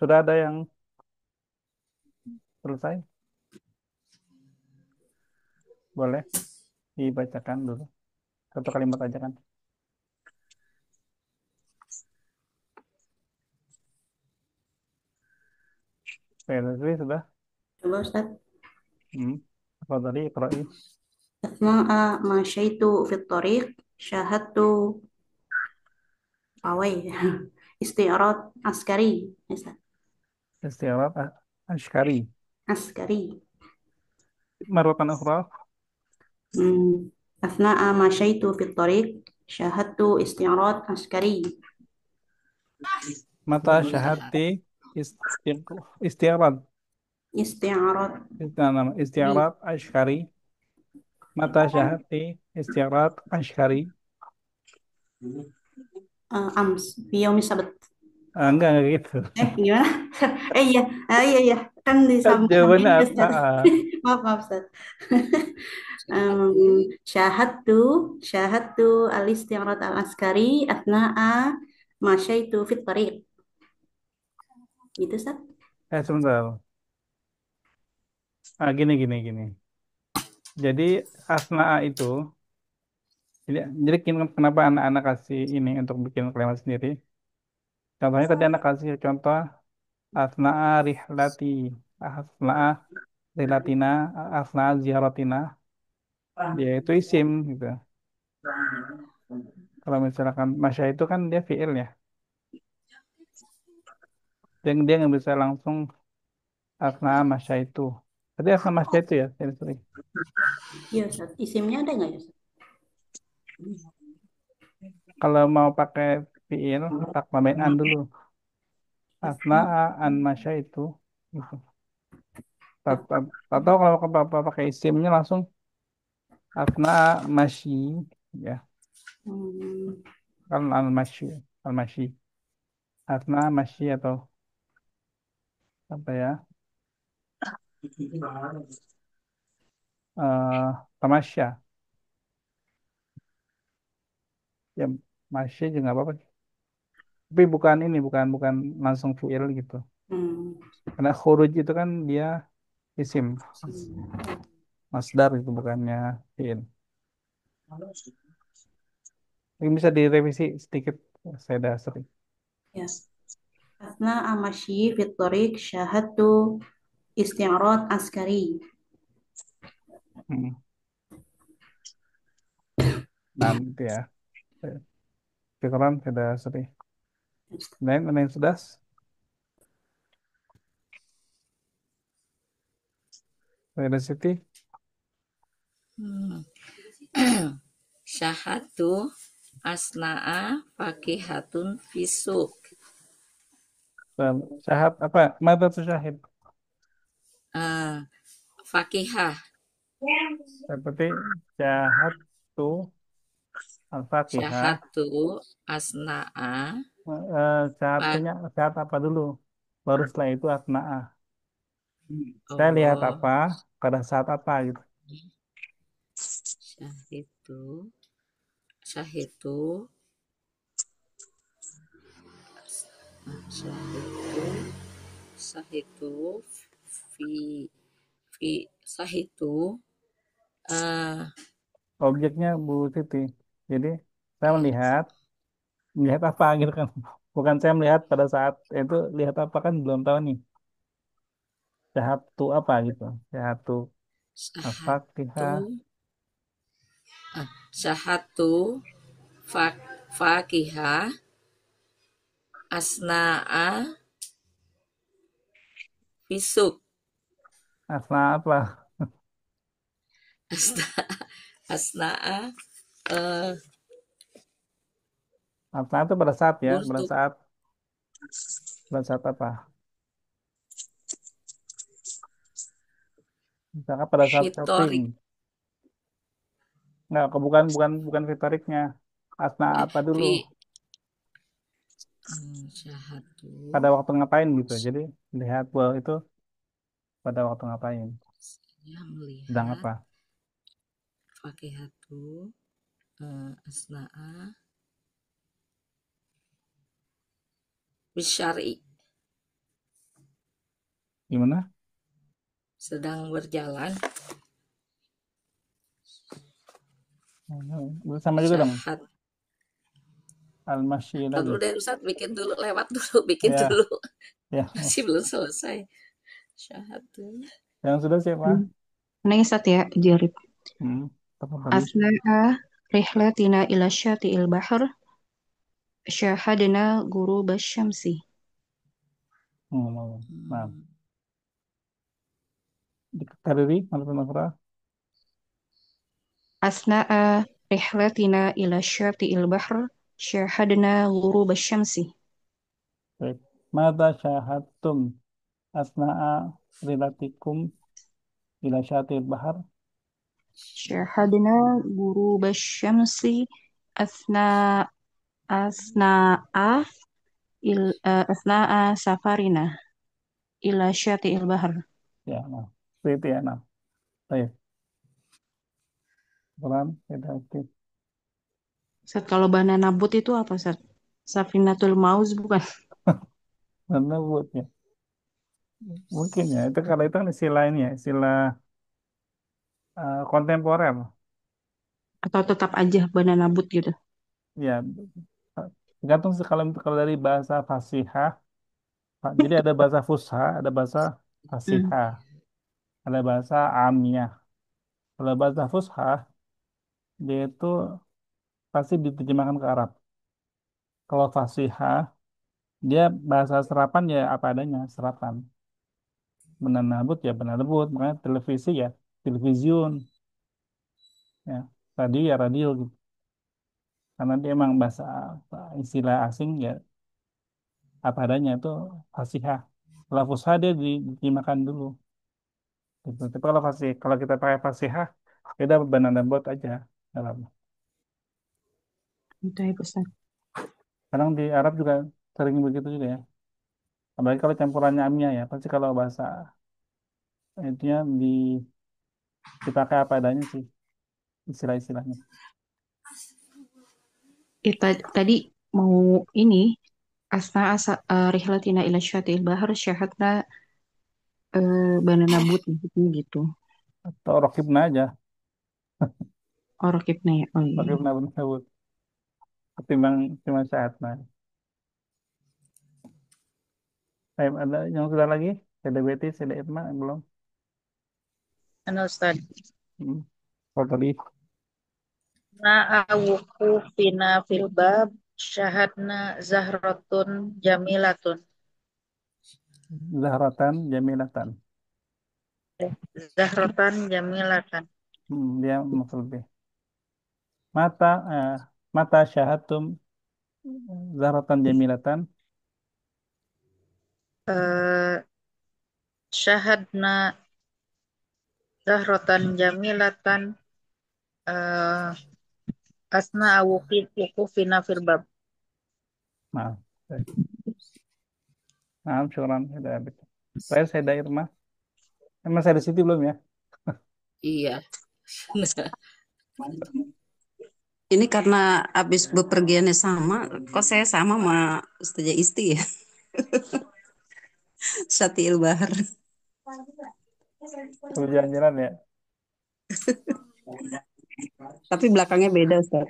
sudah ada yang selesai, boleh dibacakan dulu satu kalimat aja kan. Oke, sudah. Coba Ustaz. Hmm. Apa tadi? Iqra'i. أثناء مشيت في الطريق شاهدت أوي استعراض عسكري مثلا Istiarat Ashkari. عسكري. Marwatan ukhra. مم. أثناء مشيت في الطريق شاهدت استعراض عسكري. Mata syahati istiarat. استعراض عسكري. Istiarat Ashkari. Mata syahati istiarat Ashkari. أمس في يوم السبت. Enggak gitu. Gimana? Iya, iya, iya. Kan disambung Jawabannya ini Ustaz. Maaf, maaf Ustaz. Syahadtu, syahadtu al-isti'rad al-askari atna'a masyaitu fit tariq. Gitu, Ustaz. Sebentar. Gini. Jadi asna'a itu, jadi kenapa anak-anak kasih ini untuk bikin kalimat sendiri? Contohnya tadi anak kasih contoh asna'a rihlati, asna'a rihlatina, asna'a ziaratina, dia itu isim gitu. Kalau misalkan masya itu kan dia fiil ya, dia nggak bisa langsung asna'a masya itu. Tadi asna'a masya itu ya, sorry. Iya, Ustaz. Isimnya ada nggak ya, Ustaz? Kalau mau pakai fiil, tak tambahin an dulu. Asna'a an masya itu. Gitu. Atau kalau pakai isimnya langsung asna'a masyi ya. Hmm, Kan al masyi asna'a masyi atau apa ya, eh tamasya. Ya, masya juga nggak apa-apa. Tapi bukan ini, bukan langsung fiil gitu. Hmm. Karena khuruj itu kan dia isim, Hmm. masdar itu bukannya fiil. Ini bisa direvisi sedikit, saya dah sering. Ya. Asna amashi fit tariq syahadtu isti'rad askari. Hmm. Nanti ya. Pikiran sudah sering. Dan ada yang sudah? Ada Siti? Hmm. Syahatu asna'a fakihatun fisuk. Syahad apa? Mata tuh syahid. Ah, fakihah. Seperti syahad tuh al-Fatihah. Syahatu asna'a Syahad fak punya syahad apa dulu? Baru setelah itu asna'ah. Saya lihat oh apa pada saat apa gitu. syahitu syahitu syahitu syahitu fi fi syahitu eh Objeknya Bu Siti. Jadi saya melihat apa gitu kan. Bukan saya melihat pada saat itu lihat apa kan belum tahu nih. Syahad tuh apa gitu. Syahad tuh syahatu al-Fatihah. syahatu fak fakihah asna'a fisuk Asna apa? asna asna'a eh Asna itu pada saat ya, burtuk pada saat apa? Misalkan pada saat shopping. fitorik Nggak, bukan fitoriknya. Asna apa dulu? fi syahatu Pada waktu ngapain gitu. Jadi lihat bahwa itu pada waktu ngapain. saya Sedang melihat apa? fakihatu asna'a bisyari Gimana? sedang berjalan Sama juga dong. syahat Al-Masyi lalu lagi. deh Ustaz bikin dulu lewat dulu bikin Ya, dulu ya. masih belum selesai syahatu Yang sudah siapa? Neng Sat ya, Jarib. Hmm, apa tadi? Asna'a rihlatina ila syati'il bahr syahadna ghurub syamsi. Nah, hmm. dikariri, mana Asna'a rihlatina ila syati'il bahr syahadna ghurub syamsi. baik. Mada syahadtum asna'a rilatikum ila syatil bahar. Syahadna ghurub syamsi asna asna'a asna'a safarina ila syati'il bahr. Ya, nah. Seperti itu ya, nah. Baik. Quran, tidak aktif. Ustaz, kalau banana boat itu apa, Ustaz? Safinatul Maus bukan? Karena buatnya. Mungkin ya, itu kalau itu kan istilah ini ya, istilah kontemporer. Atau tetap aja banana boat gitu? Ya, tergantung sih kalau dari bahasa fasihah, jadi ada bahasa fusha, ada bahasa Hmm. fasihah, ada bahasa amiyah. Kalau bahasa fusha, dia itu pasti diterjemahkan ke Arab. Kalau fasihah, dia bahasa serapan ya apa adanya, serapan. Menanabut ya menanabut, makanya televisi ya, television, ya, radio ya radio gitu. Karena dia emang bahasa istilah asing ya apa adanya itu fasihah. Kalau fusha dia diterjemahkan dulu. Gitu. Tapi kalau kita pakai fasihah, beda banana boat aja. Dalam. Itu ya, Ustaz. Kadang di Arab juga sering begitu juga ya. Apalagi kalau campurannya amnya ya, pasti kalau bahasa itunya dipakai apa adanya sih istilah-istilahnya. Tadi mau ini asna asa rihlatina ila syatil bahar syahatna banana boat gitu. Atau rokibna aja, Oh, rakibna ya. Oh iya. rokibna bin Hawud. Ketimbang cuma sehat. Nah, ada yang sudah lagi? Ada Betis, ada Irma, belum? Anu Ustaz. Hmm. Kalau tadi Na'awuku fina fil bab syahadna zahratun jamilatun. Zahratan Jamilatan. Zahratan jamilatan. Dia maksud lebih. Mata, mata syahatum Zahratan Jamilatan. Eh, syahadna zahrotan jamilatan eh, asna awuki wukufina fil bab. Maaf. Maaf, syukuran. Ada habis. Terakhir saya ada Irma. Emang saya di situ belum ya? Iya. Ini karena habis bepergiannya sama, kok saya sama sama Ustazah Isti ya, Syatiil Bahar. Kalau jalan-jalan ya. Tapi belakangnya beda Ustaz.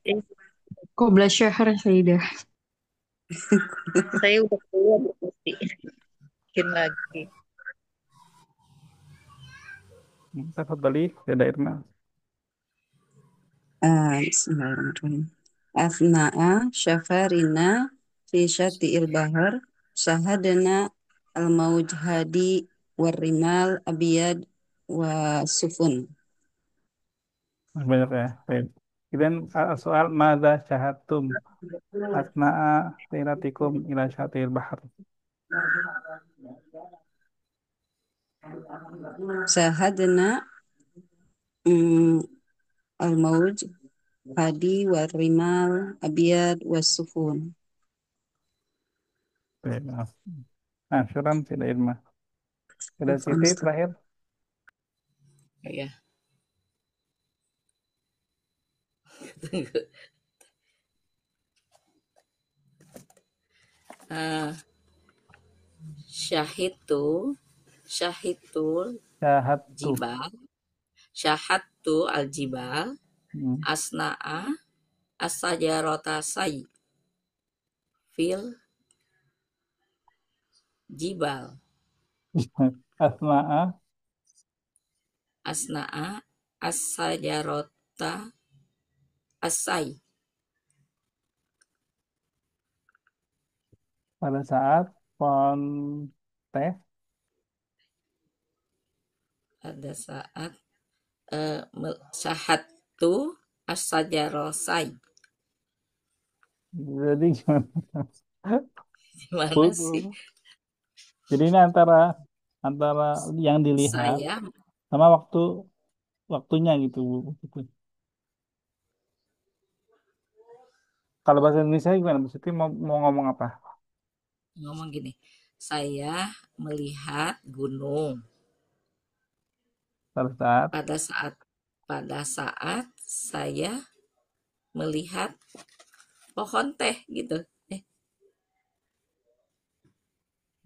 Eh, Qobla syahr Sayyidah. saya udah keluar berarti. Bikin lagi. Tafadhali, ada Irma. Bismillahirrahmanirrahim. Afna'a syafarina fi Syatiil Bahar syahadana al-mauj hadi warrimal abiyad wa sufun. Banyak ya. Baik. Kemudian soal Mada syahatum asna'a lilatikum ila syatil bahar. Syahadana mm, al-mauj hadi warrimal abiyad wa sufun. Baik, maaf. Nah, syukuran tidak Irma. Ada Siti terakhir. Ya. Eh, syahitu syahitul Syahatu. jibal syahatu al jibal Hmm. asna'a as-sajarata say fil jibal Asna'a asna'a as-sajarata asai pada saat pon teh. pada saat syahatu as-sajarosai. Jadi gimana? Gimana sih? Jadi ini antara antara yang dilihat Saya sama waktunya gitu. Gitu. Kalau bahasa Indonesia gimana? Maksudnya mau ngomong apa? ngomong gini, saya melihat gunung Pada saat pada saat saya melihat pohon teh gitu.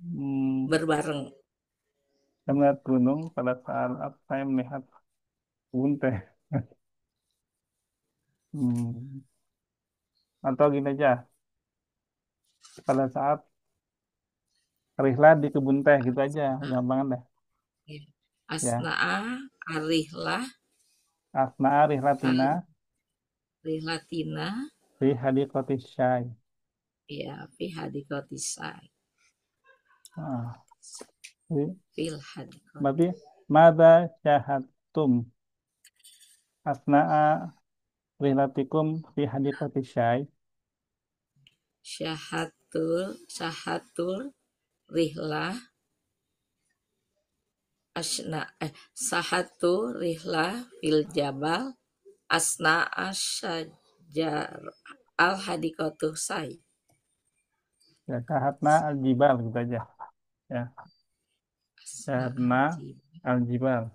hmm, Berbareng. saya melihat gunung pada saat saya melihat kebun teh. Hmm. Atau gini aja, pada saat rihlat di kebun teh gitu aja, Nah, gampangan deh. ya. Ya, Asna'a arihlah asna'a rihlatina arihlatina fi hadiqati syai. ya fi hadikotisai Ah, jadi, fil hadikot berarti mada syahatum asna'a rihlatikum fi hadiqati syai. syahatul rihlah sahatu rihlah fil jabal asna asyajar al hadikotu say Ya, syahatna al-jibal gitu aja. Ya, asna syahatna al-jibal.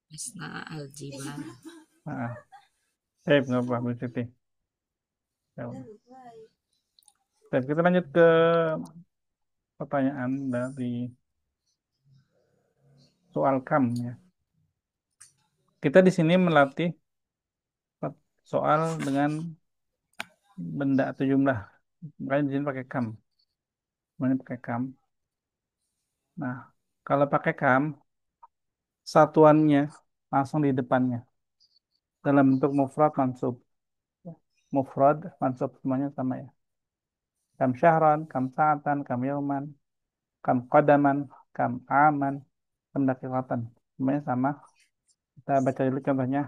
Asna al-jibal. Nah, nggak apa Bu Siti. Ya udah. Baik, kita lanjut ke pertanyaan dari soal kam ya. Kita di sini melatih soal dengan benda atau jumlah. Makanya di sini pakai kam. Makanya pakai kam. Nah, kalau pakai kam, satuannya langsung di depannya. Dalam bentuk mufrad mansub. Mufrad, mansub semuanya sama ya. Kam syahran, kam sa'atan, kam yauman, kam qadaman, kam aman, kam daqiqatan. Semuanya sama. Kita baca dulu contohnya.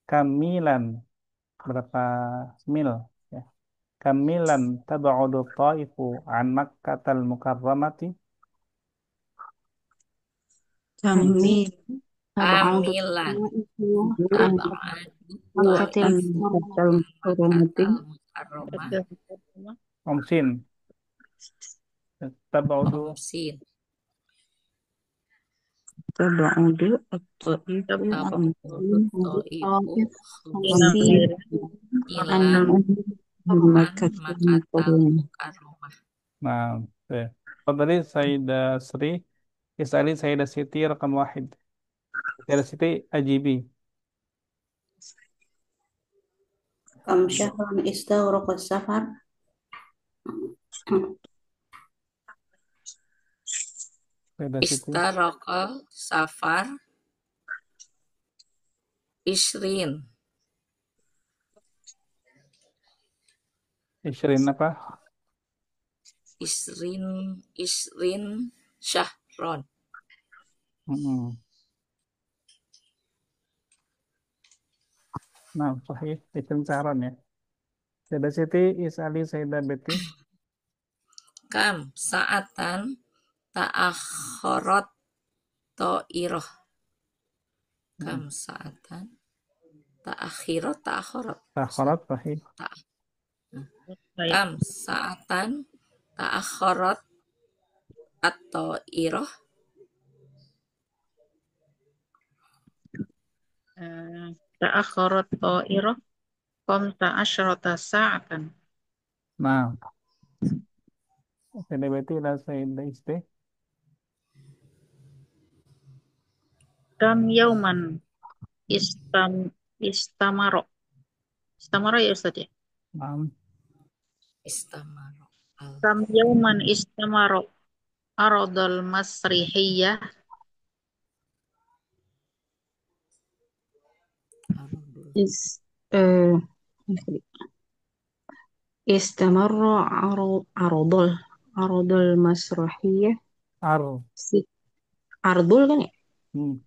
Kamilan, berapa mil? Ya. Kamilan tab'udu ta'ifu an Makkatal Mukarramati. Kami Tab'adu Kamilan itu an tab'adu makatil an ta'ifu katal hurumati makatal mukarramah Omsin. Tab'udu omsin tabaudu atau itu tab'udu kamsin ta'ifu Hamsin an ilan an makatal makatal mukarram. mukarramah. Nah, kalau tadi Sayyidah Sri, Isali Sayyidah Siti rekam wahid. Sayyidah Siti Ajibi. Kam syahran istaghraqas safar. Sayyidah Siti Istaraqal safar isrin Ishrin apa? isrin isrin syahron. Mm-mm. Nah, sahih. Ishrin Sahron ya. Sayyidah Siti Isali Sayyidah Betty. Kam saatan ta'akharat ta'irah. Kam saatan ta'akharat Takharat sahih. kam saatan ta'akharat at-ta'irah. Ta'akharat ta'irah qamta asyrata sa'atan. Nah, Sayyidah Betty dan Sayyidah Isti. Kam yauman istamaro. Istamaro ya Ustaz ya? Nah, Istamaro al Kam yauman istamaro aradal masrihiyah. arudul is eh istamarra arudul masrahiyah Ar. si ardul kan ya? Hmm.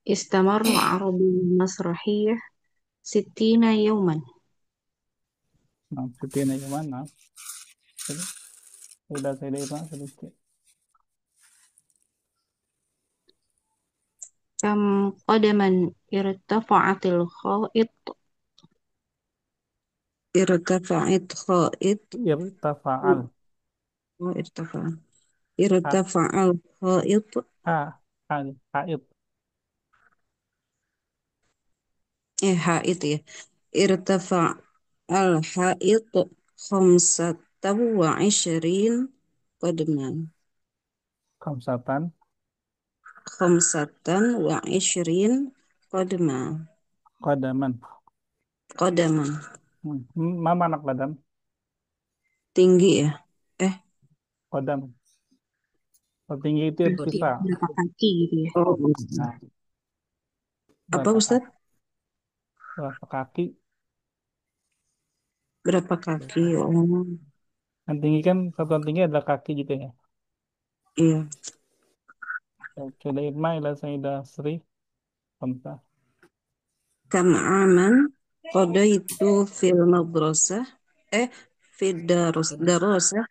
Istamarra arudul masrahiyah sittina yauman. Nah, Siti ini gimana? Sayyidah Irma, Sayyidah Isti. Kam qadaman irtafa'atil khait Irtafa'at kha'id Irtafa'al. irtafa Ha, irtafa'al kha'id haid. ha'id ya. Irtafa'al ha'id khamsata wa ishrin qadman. Kamsatan. Khamsatan wa ishrin qadman. Qadaman. Qadaman. Mama anak badan. Tinggi ya. Qadam. Kalau tinggi itu body irtifa. berapa kaki gitu ya? Oh, Nah, apa berapa Ustaz? kaki? Berapa kaki? Berapa kaki? Oh, Yang tinggi kan satuan tinggi adalah kaki gitu ya. iya. Sayyidah Irma ila Sayyidah Sri. Kamsa. Kam aman qadaitu fil madrasah fid darasah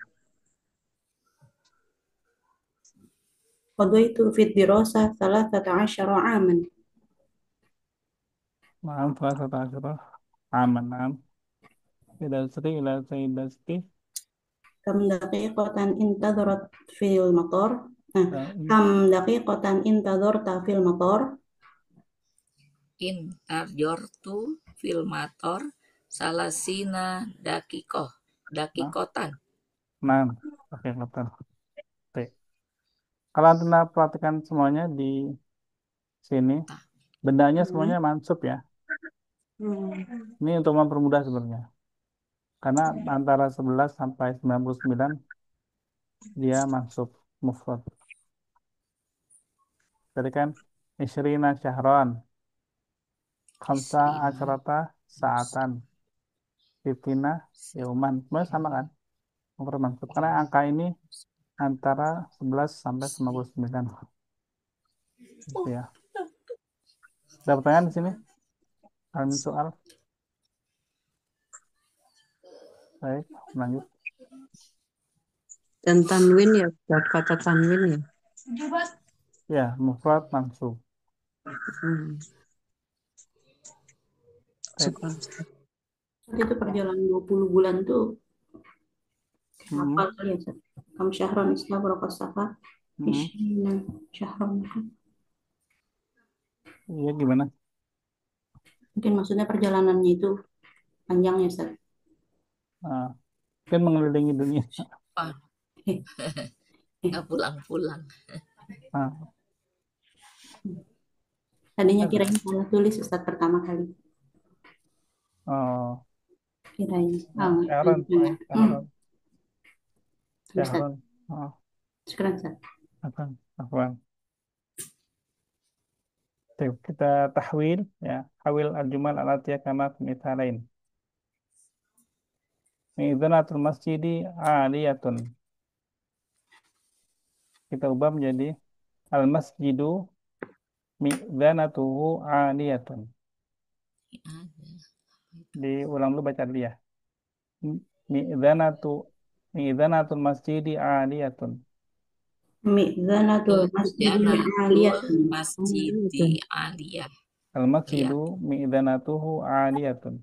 قضيت في الدراسة 13 عاما. Naam, salah satu aman. Naam. Sayyidah Sri ila Sayyidah Sri. كم دقيقة انتظرت في المطار؟ Nah, ini kam daqiqatan intadharta fil matar. Intarjortu filmator salasina nah, dakikotan. nah, oke betul. Oke. Kalau anda perhatikan semuanya di sini, bendanya semuanya mansub ya. Ini untuk mempermudah sebenarnya. Karena antara 11 sampai 99 dia mansub mufrad. Jadi kan Isrina syahron, khamsa Isrina asyrata saatan, fitina yauman. Semuanya sama kan? Mufrad mansub. Karena angka ini antara 11 sampai 99. Gitu ya. Ada pertanyaan di sini? Ada soal? Baik, lanjut. Dan tanwin ya, buat kata tanwin ya. Ya, mufrad mansub. Hmm. Baik. Suka. Saat itu perjalanan 20 bulan tuh Hmm, hafal kali ya, Ustaz. Kam syahron istabroqa safar. hmm. Ishrina syahron. Iya gimana? Mungkin maksudnya perjalanannya itu panjangnya, Ustaz. Ah, kan mengelilingi dunia. Pan, Eh, nggak pulang-pulang. Ah, Tadinya ada. kirain salah tulis Ustaz pertama kali. Oh, Kirain. ya, Sharon, Tengah. Sharon, Ustaz. Sharon. Oh, Sekarang, Ustaz. apa? Oke, kita tahwil ya. Hawil al-jumal al-atiyah kama lain. Mi'dzanatul masjidi aliyatun. Kita ubah menjadi al-masjidu mi'dzanatuhu aliyatun. Diulang dulu baca dulu ya. Mi'dzanatu mi'dzanatul masjidi aliyatun. Mi'zanatul masjidi Janatul aliyatun. Masjid Itu. Aliyah. Al-masjidu Lihat. mi'dzanatuhu aliyatun.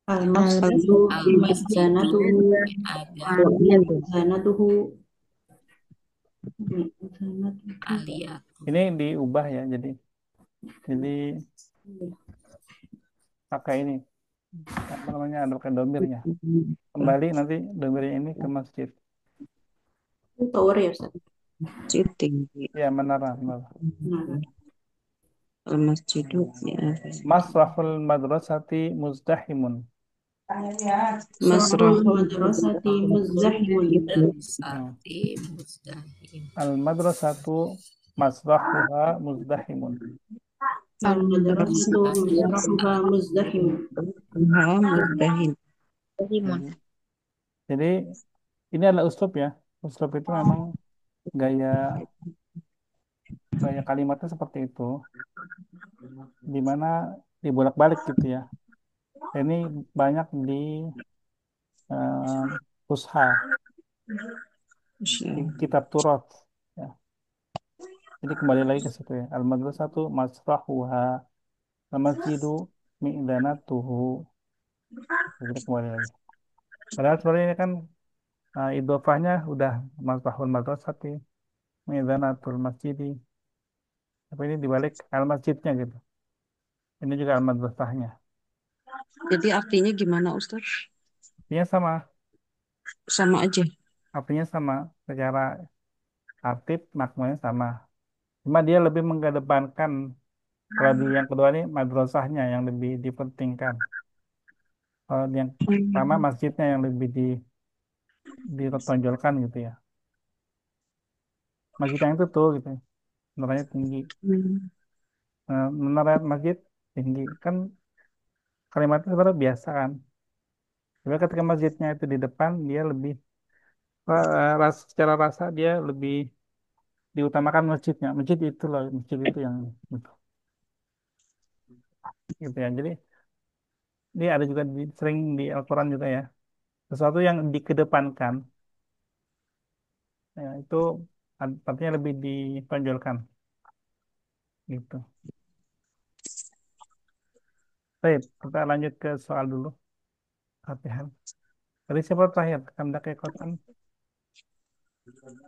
Al-masjidu Al Masjidu mi'zanatuhu ada mi'zanatuhu mi'zanatuhu. Aliyah. Ini diubah ya, jadi pakai ini apa namanya ada pakai domirnya. Kembali nanti domirnya ini ke masjid. Itu tower ya, Ustaz. Citing. Ya menara, menara. Nah, Al-masjidu ya. Masrahul madrasati muzdahimun. Masrahul Masrahul madrasati muzzahimun. Hmm. Madrasati Mustahim. Al madrasatu masrahuha muzdahimun. Al-madrasatu masrahuha Madrasah muzzahimun. Mudahin. Jadi ini adalah uslub ya. Uslub itu memang gaya gaya kalimatnya seperti itu, di mana dibolak-balik gitu ya. Ini banyak di Fusha, di kitab Turat. Ya. Jadi kembali lagi ke situ ya. Al-madrasatu masrahuha, al-masjidu mi'danatuhu. Kita kembali lagi. Padahal sebenarnya ini kan idofahnya udah masrahul madrasati mi'danatul masjidi. Tapi ini dibalik al-masjidnya gitu. Ini juga al-madrasahnya. Jadi artinya gimana Ustaz? Artinya sama. Sama aja. Artinya sama. Secara artib maknanya sama. Cuma dia lebih mengedepankan, kalau di yang kedua ini madrasahnya yang lebih dipentingkan. Kalau di yang pertama masjidnya yang lebih ditonjolkan gitu ya. Masjid yang itu tuh gitu. Menaranya tinggi. Hmm. Menara masjid tinggi. Kan kalimatnya sebenarnya biasa kan. Tapi ketika masjidnya itu di depan, dia lebih secara rasa dia lebih diutamakan masjidnya. Masjid itu loh, masjid itu yang gitu, gitu ya. Jadi dia ada juga sering di Al-Quran juga ya. Sesuatu yang dikedepankan, ya, itu artinya lebih ditonjolkan gitu. Baik, kita lanjut ke soal dulu. Latihan. Tadi siapa terakhir? Kam daqiqatan,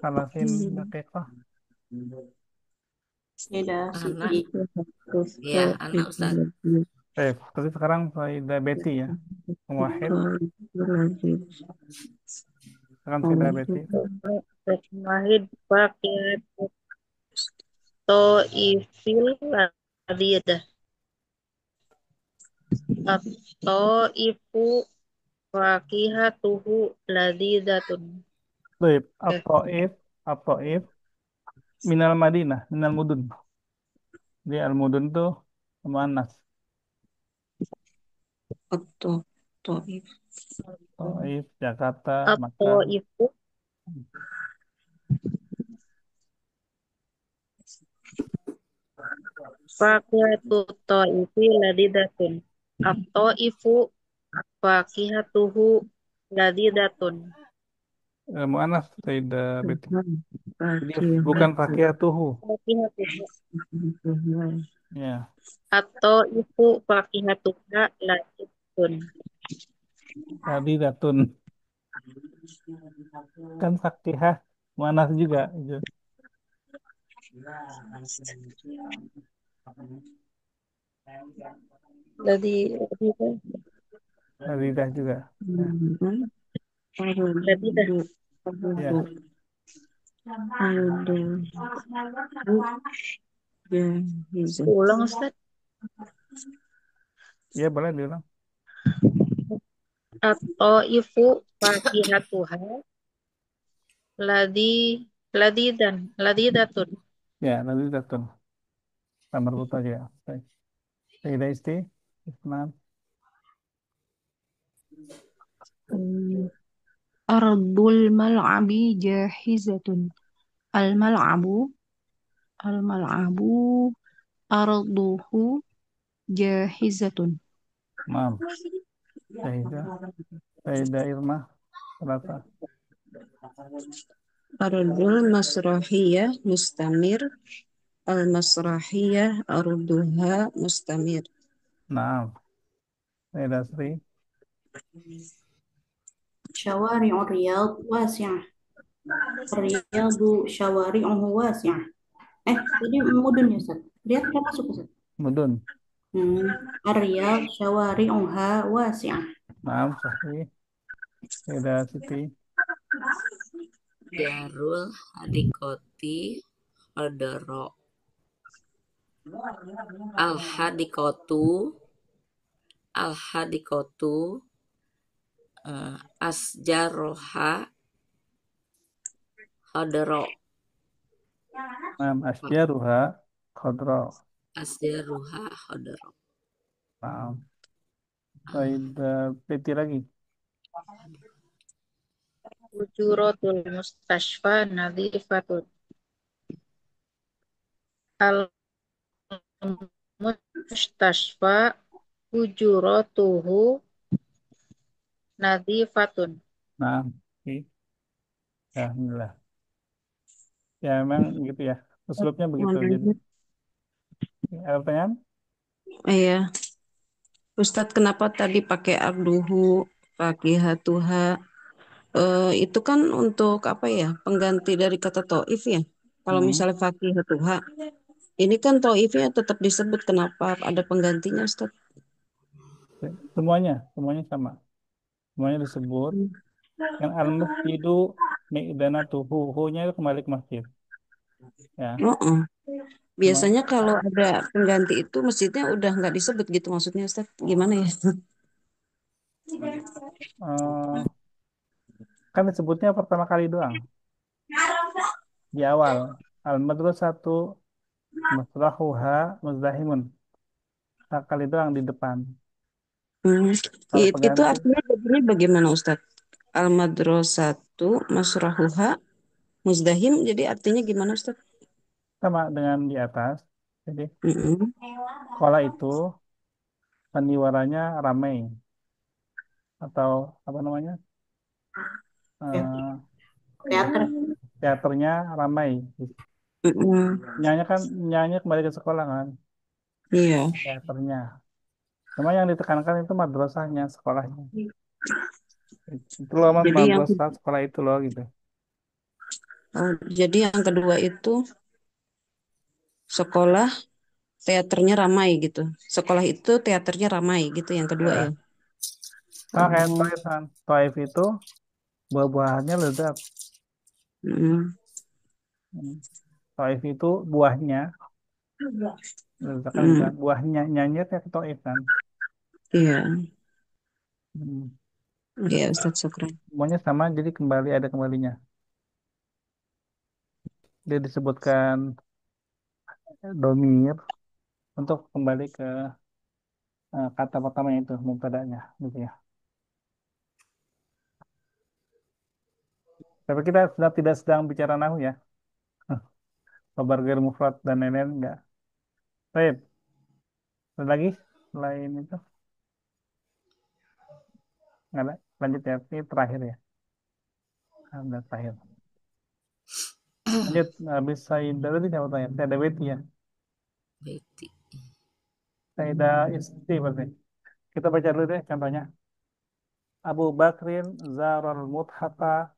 salasin daqiqah. Beda Siti. Anak, ya anak Ustadz. Tapi sekarang Faidah Betty ya. Wahid. Sekarang Faidah Betty. Wahid pakai to ifil ladidah atau ifu fakihatuhu ladidatun. Baik. Eh, At-Taif. Minal Madinah. Minal Mudun. Jadi Al-Mudun itu muannas. Atau Taif. Taif, Jakarta, atau Makkah. ifu fakihatu to ifi ladidatun atau ifu fakihatuhu ladidatun. Muannas Faidah Betty. Jadi bukan Fakihatu. fakihatuhu. Fakihatuhu Ya. atau ifu fakihatuha ladidatun. Tadi datun. Kan fakihah muannas juga. Itu. Jadi Ladidah juga. Ya. ladidah. Ya. Ulang Ustaz. Ya boleh diulang. Atau ifu fakihatuha ladi ladidatun. Ya, nanti datun. Tambah buta aja ya. Baik. Faidah Isti. Isnan. Ardul mal'abi jahizatun. Al-mal'abu. Al-mal'abu. Arduhu jahizatun. Maaf. Faidah. Faidah Irma. Berapa? Ardul masrahiyah mustamir. Al-masrahiyah arduha mustamir. Maaf. Faidah Sri. شوارع الرياض واسعة. الرياض شوارعه واسعة. Tadi mudun ya Ustaz. Riyadh kan masuk Ustaz. Mudun. الرياض شوارعها واسعة. Maaf. Sahih. Faidah Siti. Darul Hadikoti Hadaro. Al-Hadikotu Asjaroha Hadaro. Maaf. Asjaruha. Khodro. Asjaruha Hadaro. Maaf. Faidah Betty lagi. Ujuratul mustashfa nadifatun. Al mustashfa ujuratuhu nadifatun. Maaf. Oke. Ya, alhamdulillah. Ya, memang gitu ya. Uslubnya begitu. Jadi, ada pertanyaan? Iya, Ustadz kenapa tadi pakai abduhu, fakihatuha? Itu kan untuk apa ya? Pengganti dari kata toif ya. Kalau Hmm. misalnya fakihatuha, ini kan toifnya tetap disebut. Kenapa ada penggantinya, Ustadz? Semuanya sama. Semuanya disebut. Yang al-masjidu mi'danatuhu. Hu-nya itu kembali ke masjid. Ya. Oh, Cuma, biasanya kalau ada pengganti itu masjidnya udah nggak disebut gitu maksudnya, Ustadz. Gimana ya? eh, kan disebutnya pertama kali doang. Di awal. Al-madrasatu masrahuha muzdahimun. Sekali doang di depan. Hmm, Kalau itu pengganti, artinya jadinya bagaimana, Ustadz? Al-madrasatu masrahuha muzdahim, jadi artinya gimana, Ustadz? sama dengan di atas. Jadi, Mm-mm. sekolah itu sandiwaranya ramai. Atau apa namanya? eh, Teater. Teaternya ramai. Mm-mm. Nyanyi kembali ke sekolah kan, Iya. teaternya. Cuma yang ditekankan itu madrasahnya, sekolahnya. Itu loh Jadi yang madrasah sekolah itu loh gitu. jadi yang kedua itu sekolah teaternya ramai gitu. Sekolah itu teaternya ramai gitu yang kedua ya. Ya. Sama kayak Oh. Taif kan. Taif itu buah-buahannya lezat. Mm. Hmm. Taif itu buahnya lezat kan Mm. lezat. Buahnya nyanyi kayak Taif kan. Iya, Hmm. iya Ustadz Syukran. Semuanya sama jadi kembali ada kembalinya. Dia disebutkan domir untuk kembali ke kata pertama itu mubtada'nya gitu ya. Tapi kita sudah tidak sedang bicara nahu ya. Kabar ghair mufrad dan lain-lain enggak. Baik, ada lagi selain itu nggak ada. Lanjut ya, ini terakhir ya. Ada terakhir. Lanjut, habis Saida tadi siapa tanya? Saya ada Betty ya. Beti. Saida Isti berarti. Kita baca dulu deh contohnya. Abu Bakrin zaral muthafa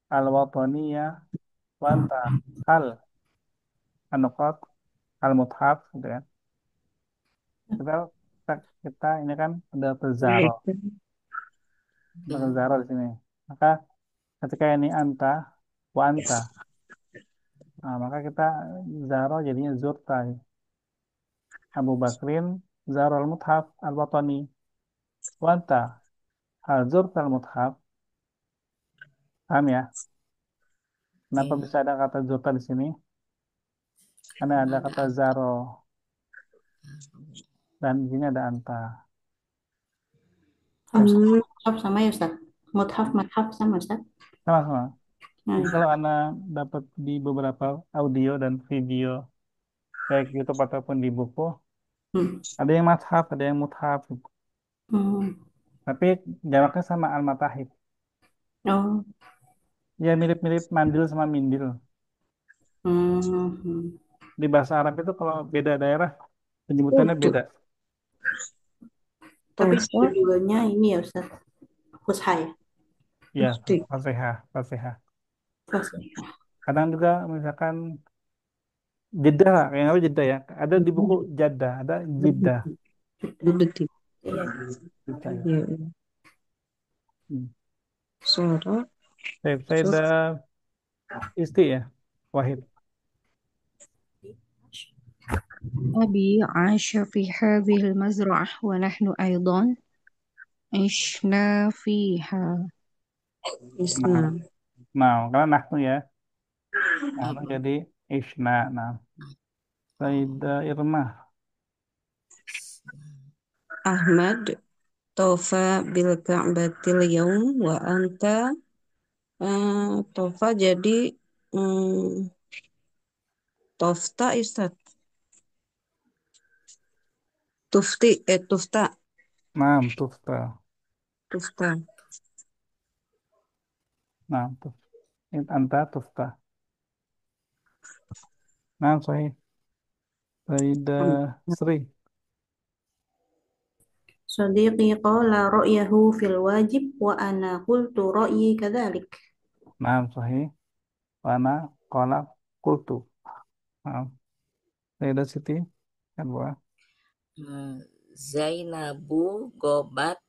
al-wataniyah wanta hal anukat al-muthaf gitu kan. Kita, kita ini kan ada tezaro, ada Hmm. zaro di sini. Maka ketika ini anta, wa anta, nah, maka kita zaro jadinya zurta. Abu Bakrin zaro al-muthaf al-watani wanta hal zurta al-muthaf. Paham ya? Kenapa Iya. bisa ada kata zurta di sini? Karena Karena ada ada kata zaro dan di sini ada anta. Baik, Sama, Hmm. mushaf sama ya Ustaz. Muthaf, muthaf sama Ustaz. sama-sama. Jadi Nah, kalau Anda dapat di beberapa audio dan video baik YouTube ataupun di buku, hmm. ada yang mushaf, ada yang muthaf. Hmm. Tapi jaraknya sama al-matahif. Oh. Ya mirip-mirip mandil sama mindil. Hmm. Hmm. Di bahasa Arab itu kalau beda daerah penyebutannya Tuh, beda. Tapi Tofa, dua-duanya ini ya Ustaz. Fusha ya. Ya, pasti. Fatihah, Fatihah. Fusha. Kadang juga misalkan Jeddah lah, kayak apa Jeddah ya. Ada di buku Jeddah, ada Jeddah. Betul. Iya. Jeddah ya. Ya, Hmm. suara. Saya Suara. ada isti ya, Wahid. أبي عاش في هذه المزرعة ونحن أيضا عشنا فيها. Nah, Isna. nah, karena nahnu ya, nahnu Apa? jadi Ishna. Nah, Sayyidah Irma. Ahmad Tofa bil Ka'batil yaum wa anta Tofa jadi hmm, Tofta Ustaz. Tufta. Nah, Tufta. Tufta. Nah, Tuf. Anta Tufta. Nah, Sahih. Sayyidah Sri. صديقي قال رأيه في الواجب وأنا قلت رأيي كذلك. Nah, Sahih. Wana Kola Kultu. Nah, Sayyidah Siti. Kan buah. Hmm. Zainabu gobat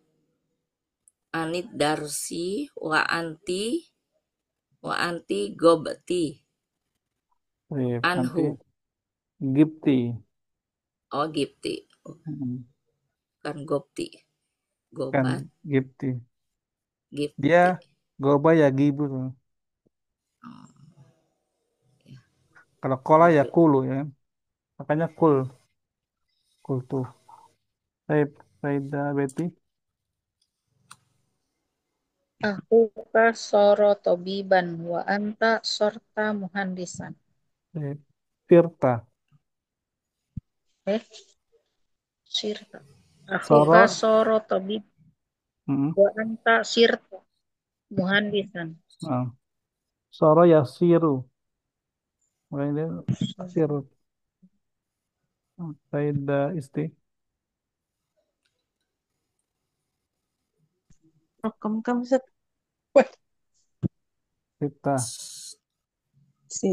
anit darsi wa anti gobti Nanti anhu. Gipti. Oh gipti, Hmm, bukan gopti. Kan Gobat Gipti. Dia gipti. Goba ya Gibu. Oh, ya. Kalau Kola ya Gitu. Kulu ya. Makanya Kul. Kultu. Sayyidah Betty. Aku ka soro tobiban wa anta sorta muhandisan. Tirta. Eh, sirta. Aku ka Soro. soro tobib Hmm, wa anta sirta muhandisan. nah. Soro ya Siru. Makanya dia Siru. Sayyidah Isti. Rekam kamu Ustaz. Wah, Tirta. si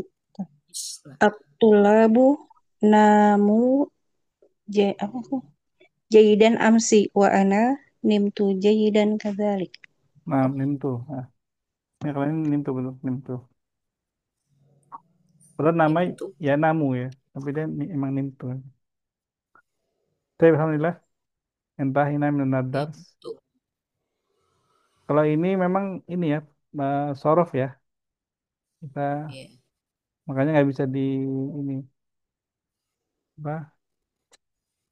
Isna. Abdulabu namu apa tuh? Jayidan amsi wa ana nimtu jayidan kadzalik. Nah, nimtu. Nah, yang lain nimtu belum nimtu. Padahal nama Itu ya namu ya, tapi dia emang nimtu. Tapi alhamdulillah, entahina min dars. itu Kalau ini memang ini ya, sorof ya. Kita ya. makanya nggak bisa di ini apa?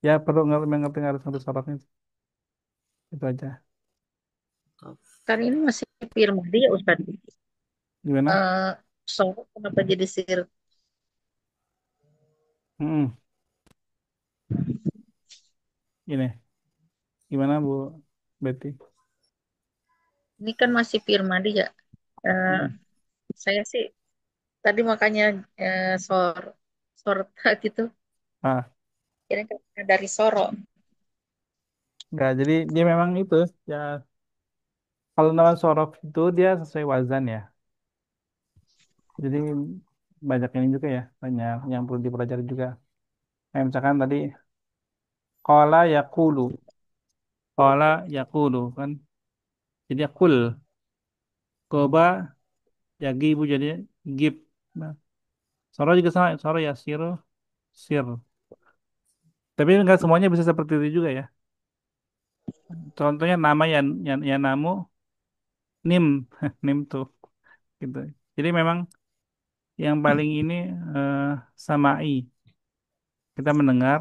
Ya perlu mengerti harus ngerti sorofnya itu aja. Kan ini masih firman dia Ustaz. Gimana? Eh, Soro kenapa jadi sir? Hmm, ini gimana Bu Betty? Ini kan masih firman dia. Eh, Hmm. saya sih tadi makanya sorta gitu. Ah, Kira-kira dari Soro. nggak. Jadi dia memang itu ya. Kalau nama sorof itu dia sesuai wazan ya. Jadi banyak ini juga ya, banyak yang perlu dipelajari juga. Kayak misalkan tadi kola yakulu, kola yakulu kan. Jadi yakul, koba yagibu jadi gib. Nah, soro juga sama, soro ya sir. Tapi nggak semuanya bisa seperti itu juga ya. Contohnya nama ya namu nim, nim tuh gitu. Jadi memang yang paling ini eh, samai. Kita mendengar,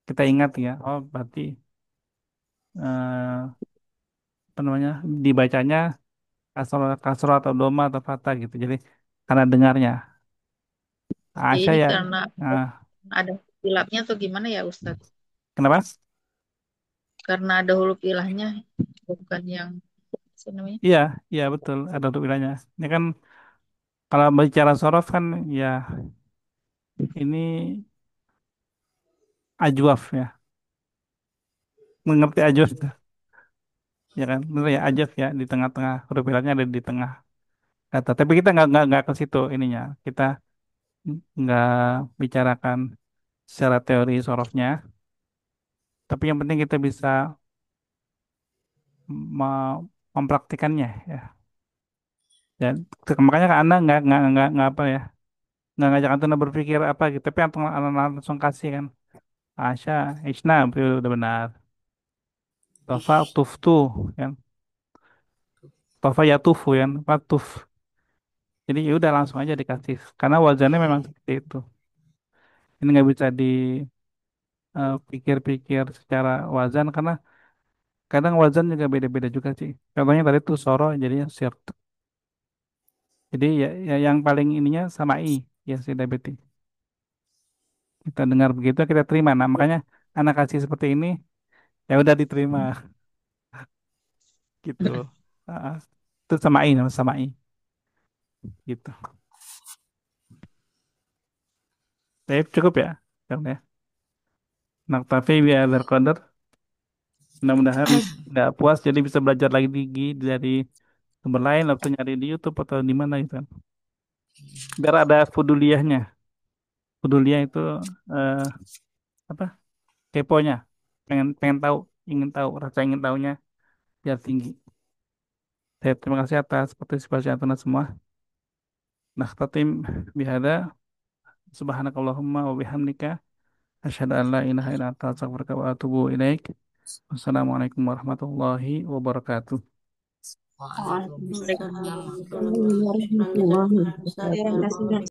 kita ingat ya. Oh, berarti apa namanya? Dibacanya kasro, kasro atau doma atau fata gitu. Jadi karena dengarnya. Asya Ini ya. karena Nah, ada ilahnya atau gimana ya Ustaz? kenapa? Karena ada huruf ilahnya, bukan yang apa namanya? Iya, iya betul. Ada untuk wilayahnya. Ini kan kalau bicara sorof kan ya ini ajwaf ya. Mengerti ajwaf tuh, ya kan? Bener ya ajwaf ya di tengah-tengah huruf wilayahnya ada di tengah kata. Tapi kita nggak ke situ ininya. Kita nggak bicarakan secara teori sorofnya. Tapi yang penting kita bisa mempraktikannya ya. Dan makanya kan Anda nggak apa ya, nggak ngajak Anda berpikir apa gitu. Tapi Anda langsung kasih kan. Asya, Isna, betul, udah benar. Tofa, Ih, tuftu, kan. Tofa ya tufu, kan. Apa tuf. Jadi ya udah langsung aja dikasih. Karena wazannya memang seperti itu. Ini nggak bisa dipikir-pikir secara wazan karena kadang wazan juga beda-beda juga sih. Contohnya tadi tuh soro jadinya sirt. Jadi ya yang paling ininya sama i ya si diabetes. Kita dengar begitu kita terima. Nah makanya anak kasih seperti ini ya udah diterima gitu. Ah, itu sama i nama sama i gitu. Tapi cukup ya. Cukup ya. Naktafi bi hadzal qadar. Mudah-mudahan nggak puas jadi bisa belajar lagi dari sumber lain atau nyari di YouTube atau di mana gitu kan. Biar ada fuduliyahnya. Fuduliyah itu eh, apa? Keponya. Pengen pengen tahu, ingin tahu, rasa ingin tahunya biar tinggi. Saya terima kasih atas partisipasi anda semua. Nah, tatim bihada subhanakallahumma wa bihamdika asyhadu an la ilaha illa anta astaghfiruka wa atubu ilaik. Wassalamualaikum warahmatullahi wabarakatuh. Waalaikumsalam Waalaikumsalam warahmatullahi warahmatullahi wabarakatuh. Syukran Warahmatullahi jazakallah Ustaz. wabarakatuh. Terima kasih.